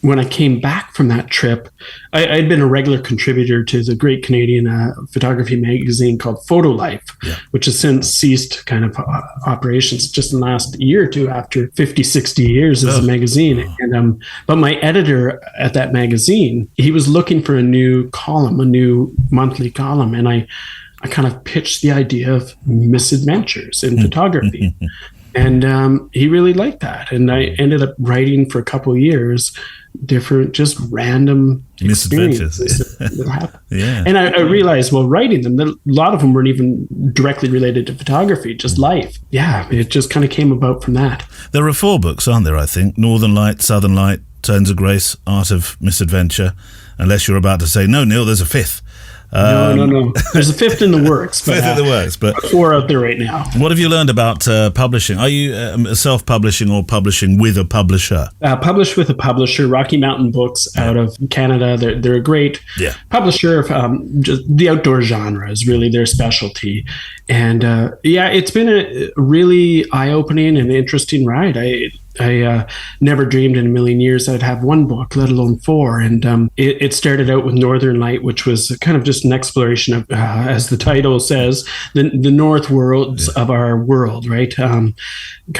when I came back from that trip, I'd been a regular contributor to the great Canadian photography magazine called Photowalk, which has since ceased kind of operations just in the last year or two after 50, 60 years as a magazine. And but my editor at that magazine, he was looking for a new column, a new monthly column. And I kind of pitched the idea of misadventures in photography. And he really liked that. And I ended up writing for a couple of years, different, just random experiences that happened. And I realized, while writing them, that a lot of them weren't even directly related to photography, just life. Yeah, it just kind of came about from that. There are 4 books, aren't there, I think? Northern Light, Southern Light, Tones of Grace, Art of Misadventure. Unless you're about to say, no, Neil, there's a 5th. No. There's a 5th in the works. But 4 out there right now. What have you learned about publishing? Are you self-publishing or publishing with a publisher? Published with a publisher, Rocky Mountain Books out of Canada. They're a great publisher. Just the outdoor genre is really their specialty. And it's been a really eye-opening and interesting ride. I never dreamed in a million years I'd have 1 book, let alone 4. And it started out with Northern Light, which was kind of just an exploration of, as the title says, the north worlds of our world, right? Kind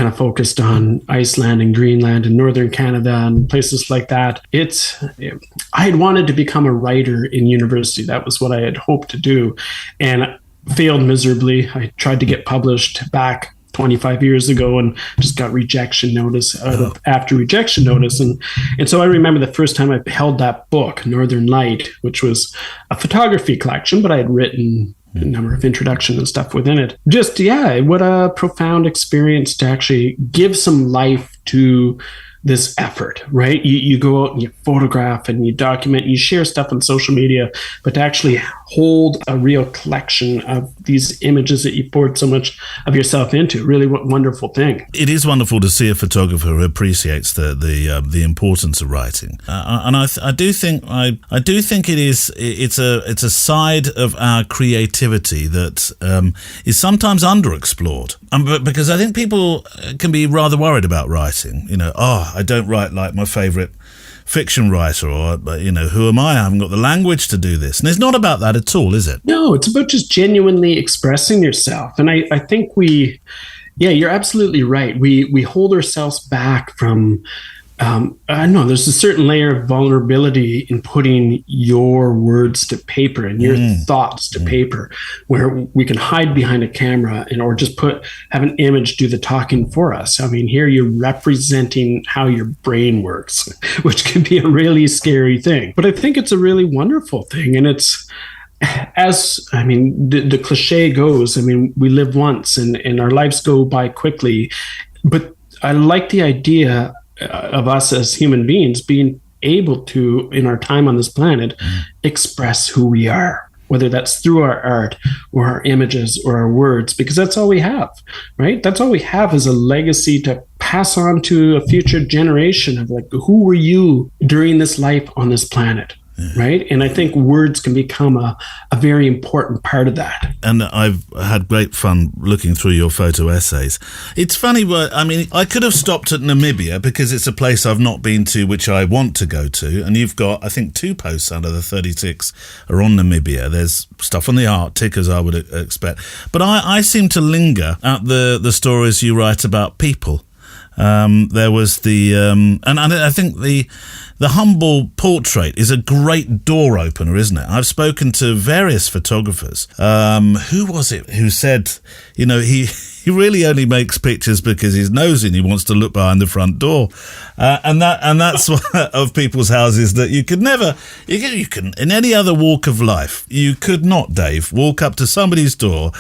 of focused on Iceland and Greenland and Northern Canada and places like that. I had wanted to become a writer in university. That was what I had hoped to do, and failed miserably. I tried to get published back 25 years ago and just got rejection notice after rejection notice. And so I remember the first time I held that book, Northern Light, which was a photography collection, but I had written a number of introduction and stuff within it. Just, what a profound experience to actually give some life to this effort, right? You go out and you photograph and you document, you share stuff on social media, but to actually hold a real collection of these images that you poured so much of yourself into, really wonderful thing. It is wonderful to see a photographer who appreciates the importance of writing, and I do think it's a side of our creativity that is sometimes underexplored. But because I think people can be rather worried about writing. I don't write like my favourite fiction writer, or who am I haven't got the language to do this. And it's not about that at all, is it? No, it's about just genuinely expressing yourself. And I think you're absolutely right, we hold ourselves back from I don't know, there's a certain layer of vulnerability in putting your words to paper and your thoughts to paper, where we can hide behind a camera or just have an image do the talking for us. I mean, here you're representing how your brain works, which can be a really scary thing. But I think it's a really wonderful thing. And it's, the cliche goes, we live once and our lives go by quickly. But I like the idea of us as human beings being able to, in our time on this planet, express who we are, whether that's through our art or our images or our words, because that's all we have, right? That's all we have is a legacy to pass on to a future generation of who were you during this life on this planet? Right. And I think words can become a very important part of that. And I've had great fun looking through your photo essays. It's funny, but I could have stopped at Namibia because it's a place I've not been to, which I want to go to. And you've got, I think, 2 posts out of the 36 are on Namibia. There's stuff on the Arctic, as I would expect. But I seem to linger at the stories you write about people. There was and I think the humble portrait is a great door opener, isn't it? I've spoken to various photographers. Who was it who said, he really only makes pictures because he's nosy and he wants to look behind the front door, and that's one of people's houses that you could never, you can in any other walk of life, you could not, Dave, walk up to somebody's door,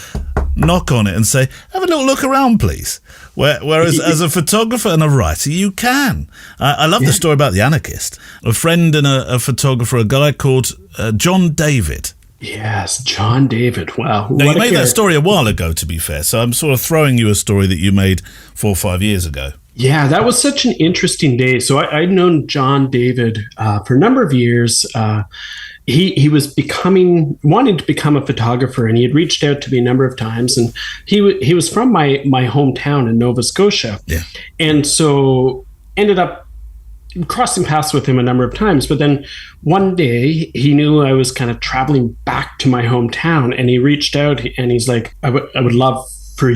knock on it and say, have a little look around, please. Whereas as a photographer and a writer, you can. I love the story about the anarchist. A friend and a photographer, a guy called John David. Yes, John David. Wow. Now, you made that story a while ago, to be fair, so I'm sort of throwing you a story that you made 4 or 5 years ago. Yeah, that was such an interesting day. So I'd known John David for a number of years. He was wanting to become a photographer, and he had reached out to me a number of times. And he was from my hometown in Nova Scotia, and so ended up crossing paths with him a number of times. But then one day he knew I was kind of traveling back to my hometown, and he reached out and he's like, I would love for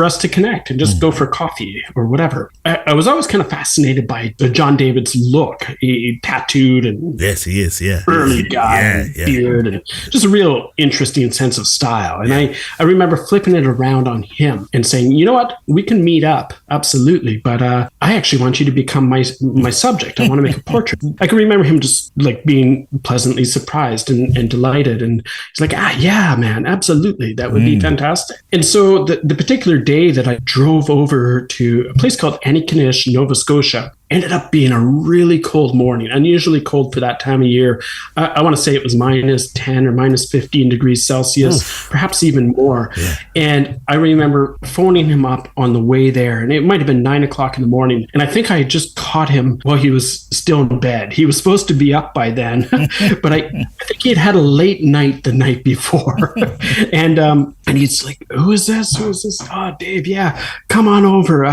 us to connect and just go for coffee or whatever. I was always kind of fascinated by John David's look. He tattooed and yes, he is, burly guy, beard, and just a real interesting sense of style. And I remember flipping it around on him and saying, you know what, we can meet up, absolutely, but I actually want you to become my subject. I want to make a portrait. I can remember him just being pleasantly surprised and delighted, and he's like, yeah, man, absolutely, that would be fantastic. And so the particular day that I drove over to a place called Antigonish, Nova Scotia, ended up being a really cold morning, unusually cold for that time of year. I want to say it was -10 or -15 degrees Celsius, perhaps even more. Yeah. And I remember phoning him up on the way there, and it might have been 9 o'clock in the morning. And I think I had just caught him while he was still in bed. He was supposed to be up by then, but I think he had a late night the night before. And he's like, who is this? Oh, Dave, yeah, come on over.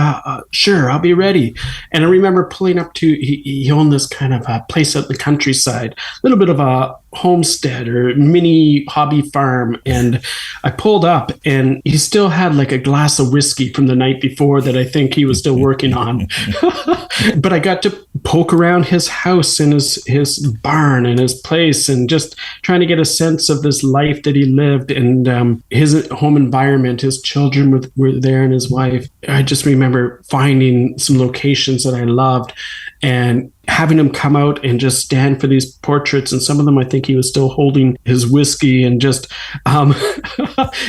Sure, I'll be ready. And I remember pulling up to, he owned this kind of a place out in the countryside, a little bit of a homestead or mini hobby farm. And I pulled up and he still had a glass of whiskey from the night before that I think he was still working on. But I got to poke around his house and his barn and his place and just trying to get a sense of this life that he lived and his home environment. His children were there and his wife. I just remember finding some locations that I loved and having him come out and just stand for these portraits. And some of them, I think he was still holding his whiskey and just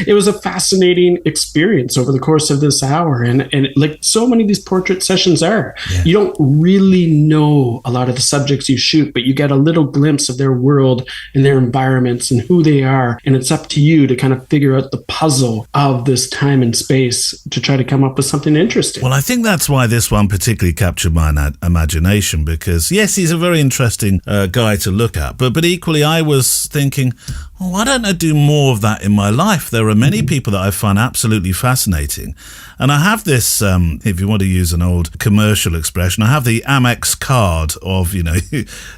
it was a fascinating experience over the course of this hour. And like so many of these portrait sessions are, you don't really know a lot of the subjects you shoot, but you get a little glimpse of their world and their environments and who they are. And it's up to you to kind of figure out the puzzle of this time and space to try to come up with something interesting. Well, I think that's why this one particularly captured my imagination, because yes, he's a very interesting guy to look at, but equally I was thinking, well, why don't I do more of that in my life? There are many people that I find absolutely fascinating. And I have this, if you want to use an old commercial expression, I have the Amex card of, you know,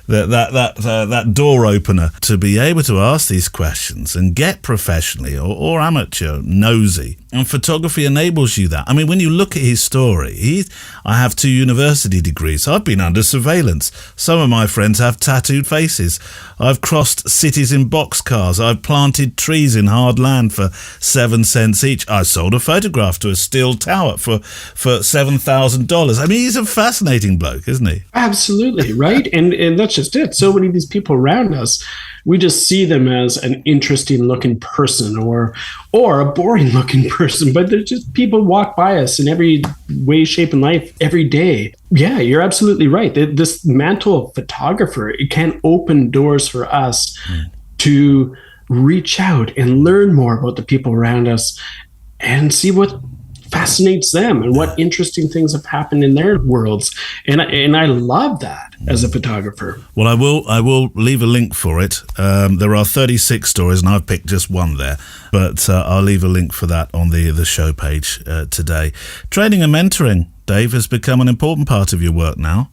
that door opener to be able to ask these questions and get professionally or amateur nosy. And photography enables you that. I mean, when you look at his story, I have 2 university degrees. I've been under surveillance. Some of my friends have tattooed faces. I've crossed cities in boxcars. I've planted trees in hard land for 7 cents each. I sold a photograph to a steel tower for $7,000. I mean, he's a fascinating bloke, isn't he? Absolutely, right? And that's just it. So many of these people around us, we just see them as an interesting looking person or a boring looking person, but they're just people walk by us in every way, shape, and life every day. Yeah, you're absolutely right. This mantle of photographer, it can open doors for us to reach out and learn more about the people around us and see what fascinates them and what interesting things have happened in their worlds. And I love that as a photographer. Well, I will leave a link for it. There are 36 stories and I've picked just one there, but I'll leave a link for that on the show page today. Training and mentoring, Dave, has become an important part of your work now.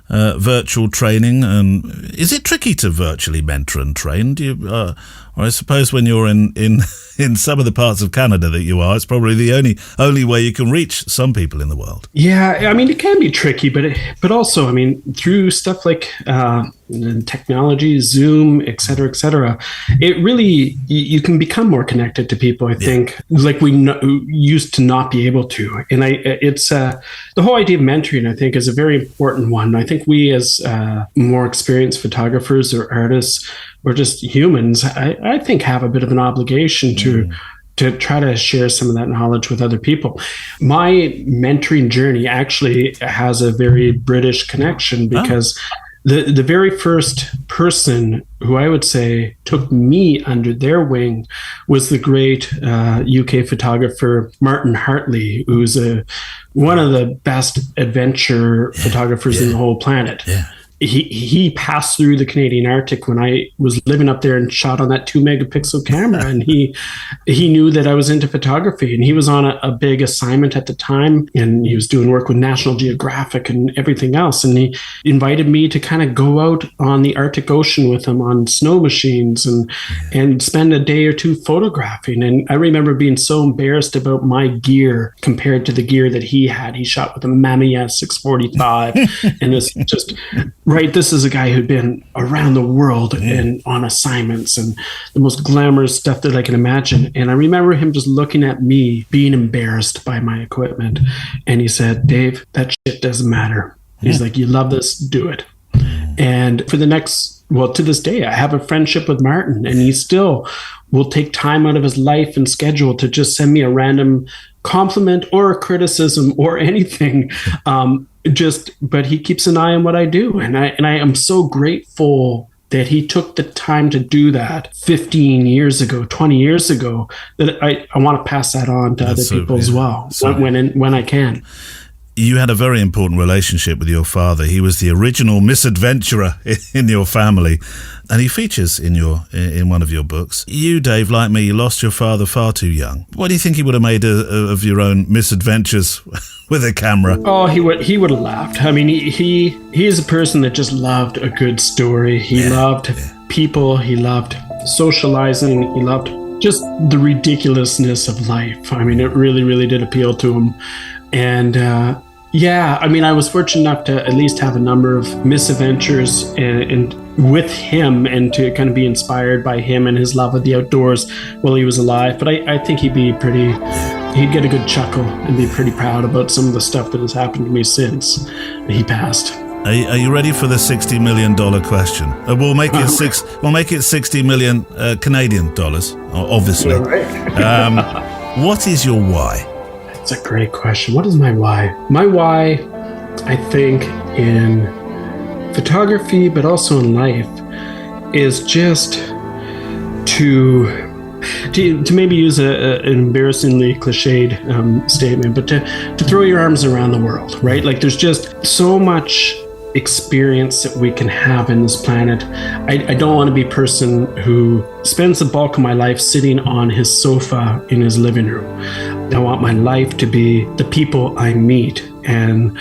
Virtual training, and is it tricky to virtually mentor and train? Do you, or I suppose when you're in some of the parts of Canada that you are, it's probably the only way you can reach some people in the world. Yeah, I mean, it can be tricky, but also, I mean, through stuff like technology, Zoom, et cetera, it really, you can become more connected to people, I think, like we used to not be able to. And it's the whole idea of mentoring, I think, is a very important one. I think we as more experienced photographers or artists or just humans, I think have a bit of an obligation to try to share some of that knowledge with other people. My mentoring journey actually has a very British connection because the very first person who I would say took me under their wing was the great UK photographer Martin Hartley, who's one of the best adventure photographers in the whole planet. Yeah. He passed through the Canadian Arctic when I was living up there and shot on that 2 megapixel camera. And he knew that I was into photography, and he was on a big assignment at the time, and he was doing work with National Geographic and everything else. And he invited me to kind of go out on the Arctic Ocean with him on snow machines and spend a day or two photographing. And I remember being so embarrassed about my gear compared to the gear that he had. He shot with a Mamiya 645 and this just... Right, this is a guy who'd been around the world and on assignments and the most glamorous stuff that I can imagine. And I remember him just looking at me, being embarrassed by my equipment. And he said, "Dave, that shit doesn't matter." He's like, "You love this, do it." And for the next, to this day, I have a friendship with Martin, and he still will take time out of his life and schedule to just send me a random compliment or a criticism or anything. But he keeps an eye on what I do. And I am so grateful that he took the time to do that 15 years ago, 20 years ago, that I want to pass that on to other people as well, when I can. You had a very important relationship with your father. He was the original misadventurer in your family, and he features in one of your books. You, Dave, like me, you lost your father far too young. What do you think he would have made of your own misadventures with a camera? Oh, he would have laughed. I mean, he is a person that just loved a good story. He loved people. He loved socializing. He loved just the ridiculousness of life. I mean, it really, really did appeal to him. And I mean, I was fortunate enough to at least have a number of misadventures and with him, and to kind of be inspired by him and his love of the outdoors while he was alive. But I think he'd get a good chuckle and be pretty proud about some of the stuff that has happened to me since he passed. Are you ready for the $60 million question? We'll make it We'll make it 60 million Canadian dollars, obviously. What is your why? It's a great question. What is my why? My why, I think, in photography, but also in life, is just to maybe use an embarrassingly cliched statement, but to throw your arms around the world, right? Like, there's just so much experience that we can have in this planet. I don't want to be a person who spends the bulk of my life sitting on his sofa in his living room. I want my life to be the people I meet and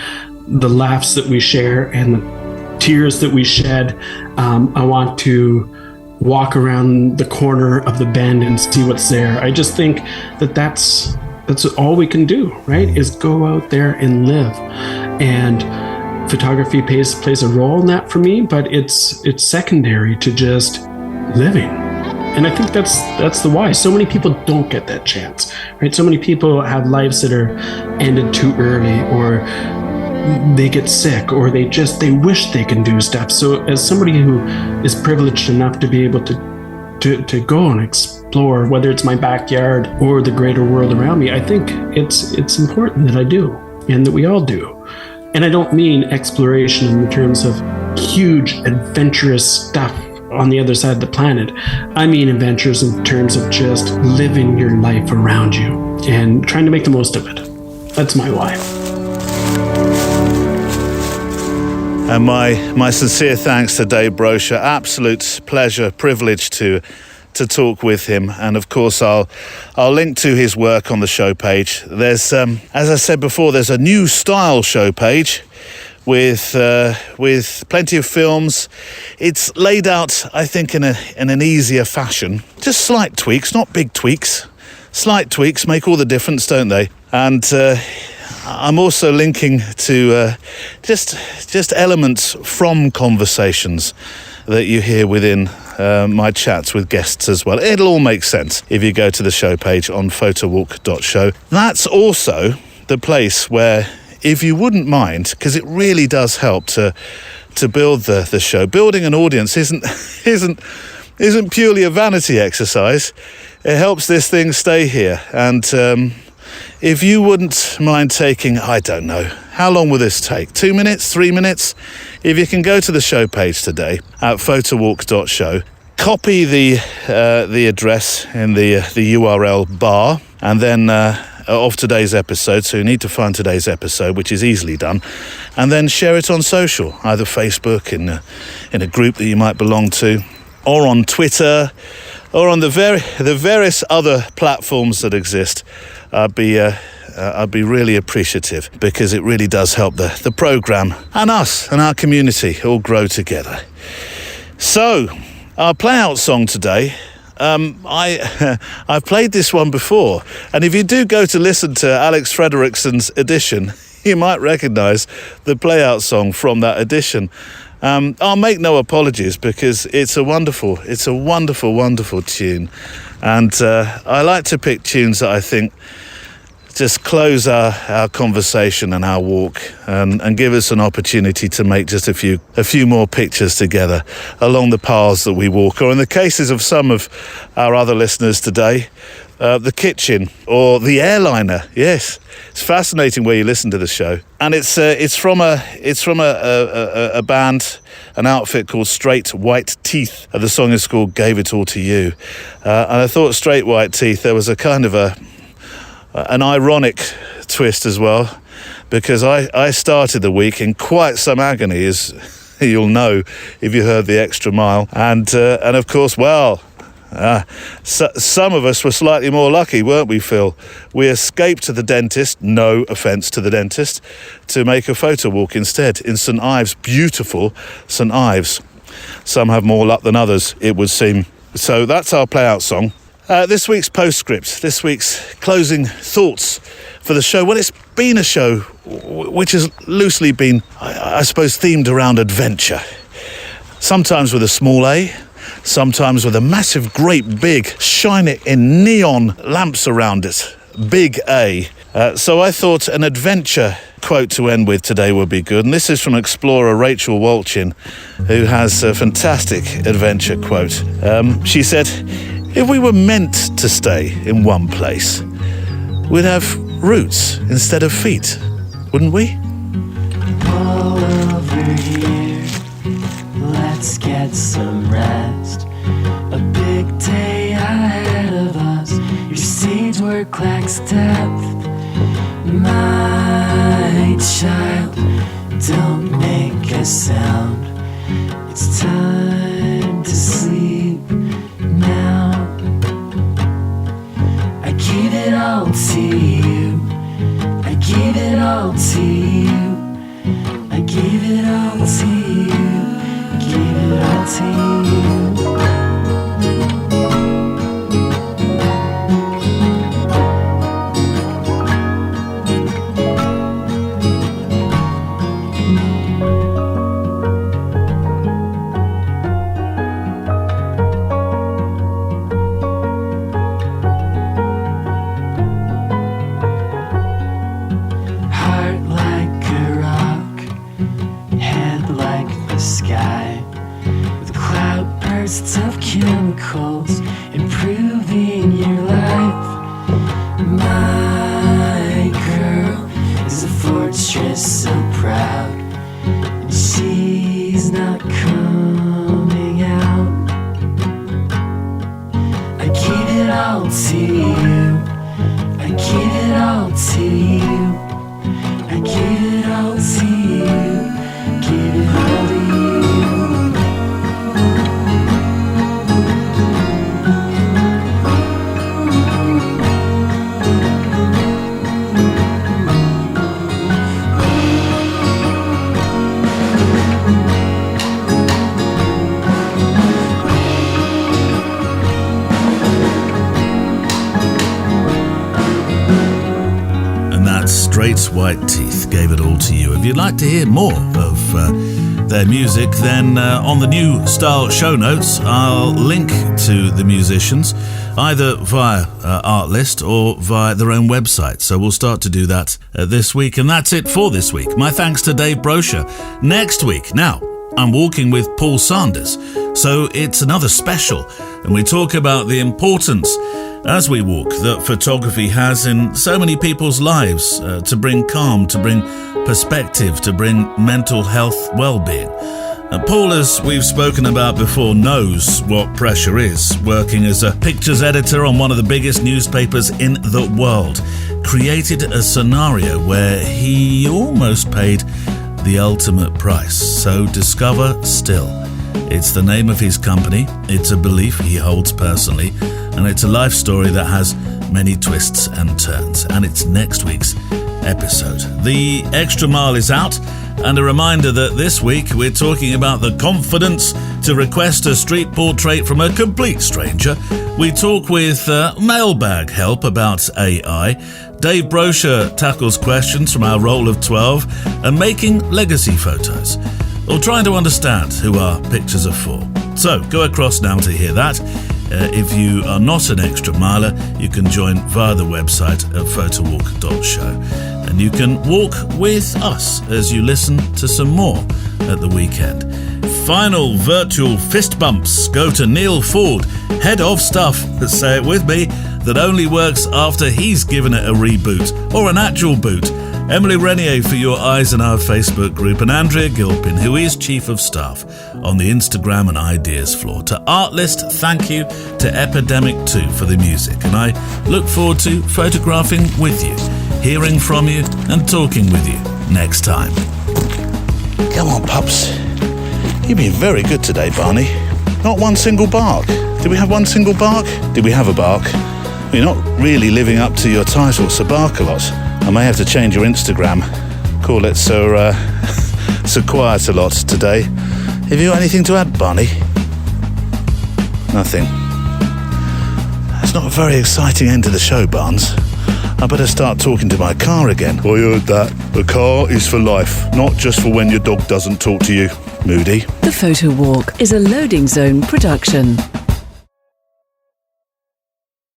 the laughs that we share and the tears that we shed. I want to walk around the corner of the bend and see what's there. I just think that's all we can do, right? Is go out there and live. And photography plays a role in that for me, but it's secondary to just living. And I think that's the why. So many people don't get that chance, right? So many people have lives that are ended too early, or they get sick, or they wish they can do stuff. So as somebody who is privileged enough to be able to go and explore, whether it's my backyard or the greater world around me, I think it's important that I do, and that we all do. And I don't mean exploration in terms of huge adventurous stuff on the other side of the planet. I mean adventures in terms of just living your life around you and trying to make the most of it. That's my why. And my sincere thanks to Dave Brocher. Absolute pleasure, privilege to talk with him. And of course, I'll link to his work on the show page. There's, as I said before, there's a new style show page with plenty of films. It's laid out, I think, in an easier fashion. Just slight tweaks, not big tweaks. Slight tweaks make all the difference, don't they? And I'm also linking to just elements from conversations that you hear within my chats with guests as well. It'll all make sense if you go to the show page on photowalk.show. That's also the place where, if you wouldn't mind, because it really does help to build the show. Building an audience isn't purely a vanity exercise. It helps this thing stay here. And if you wouldn't mind taking, I don't know, how long will this take? 2 minutes, 3 minutes? If you can go to the show page today at photowalk.show, copy the address in the URL bar, and then of today's episode. So you need to find today's episode, which is easily done, and then share it on social, either Facebook, in a group that you might belong to, or on Twitter, or on the various other platforms that exist. I'd be really appreciative, because it really does help the program and us and our community all grow together. So, our play-out song today, I've played this one before, and if you do go to listen to Alex Frederickson's edition, you might recognise the play-out song from that edition. I'll make no apologies, because it's a wonderful, wonderful tune. And I like to pick tunes that I think just close our conversation and our walk, and give us an opportunity to make just a few more pictures together along the paths that we walk, or in the cases of some of our other listeners today, the kitchen or the airliner. Yes, it's fascinating where you listen to the show, and it's from a band, an outfit called Straight White Teeth. The song is called Gave It All to You, and I thought Straight White Teeth, there was a kind of an ironic twist as well, because I started the week in quite some agony, as you'll know if you heard the extra mile, and of course, some of us were slightly more lucky, weren't we, Phil? We escaped to the dentist, no offence to the dentist, to make a photo walk instead in St Ives, beautiful St Ives. Some have more luck than others, it would seem. So that's our play-out song. This week's postscript, this week's closing thoughts for the show. Well, it's been a show which has loosely been, I suppose, themed around adventure. Sometimes with a small A, sometimes with a massive, great, big, shine it in neon lamps around it. big A. So I thought an adventure quote to end with today would be good. And this is from explorer Rachel Walchin, who has a fantastic adventure quote. She said, "If we were meant to stay in one place, we'd have roots instead of feet, wouldn't we?" All over here, let's get some rest. A big day ahead of us. Your stage work lacks depth. My child, don't make a sound. It's time to sleep now. I give it all to you. I give it all to you. I give it all to you. Give it all to you. Of chemicals improving your life. My girl is a fortress so proud, and she's not coming out. I give it all to you. I give it all to you. I give it all to you. Give it all to you. Straight's White Teeth gave it all to you. If you'd like to hear more of their music, then on the New Style show notes, I'll link to the musicians either via Artlist or via their own website. So we'll start to do that this week. And that's it for this week. My thanks to Dave Brosher. Next week, now, I'm walking with Paul Sanders. So it's another special. And we talk about the importance as we walk that photography has in so many people's lives, to bring calm, to bring perspective, to bring mental health well-being. Paul, as we've spoken about before, knows what pressure is, working as a pictures editor on one of the biggest newspapers in the world. Created a scenario where he almost paid the ultimate price. So discover still. It's the name of his company, it's a belief he holds personally, and it's a life story that has many twists and turns. And it's next week's episode. The Extra Mile is out, and a reminder that this week we're talking about the confidence to request a street portrait from a complete stranger. We talk with mailbag help about AI. Dave Brosher tackles questions from our roll of 12 and making legacy photos, or trying to understand who our pictures are for. So go across now to hear that. If you are not an extra miler, you can join via the website at photowalk.show. And you can walk with us as you listen to some more at the weekend. Final virtual fist bumps go to Neil Ford, head of stuff, say it with me, that only works after he's given it a reboot or an actual boot. Emily Renier for your eyes in our Facebook group, and Andrea Gilpin, who is Chief of Staff on the Instagram and Ideas floor. To Artlist, thank you. To Epidemic 2 for the music. And I look forward to photographing with you, hearing from you and talking with you next time. Come on, pups. You've been very good today, Barney. Not one single bark. Did we have one single bark? Did we have a bark? You're not really living up to your title, so bark a lot. I may have to change your Instagram. Call it so quiet a lot today. Have you got anything to add, Barney? Nothing. That's not a very exciting end to the show, Barnes. I better start talking to my car again. I heard that. The car is for life, not just for when your dog doesn't talk to you. Moody. The Photowalk is a Loading Zone production.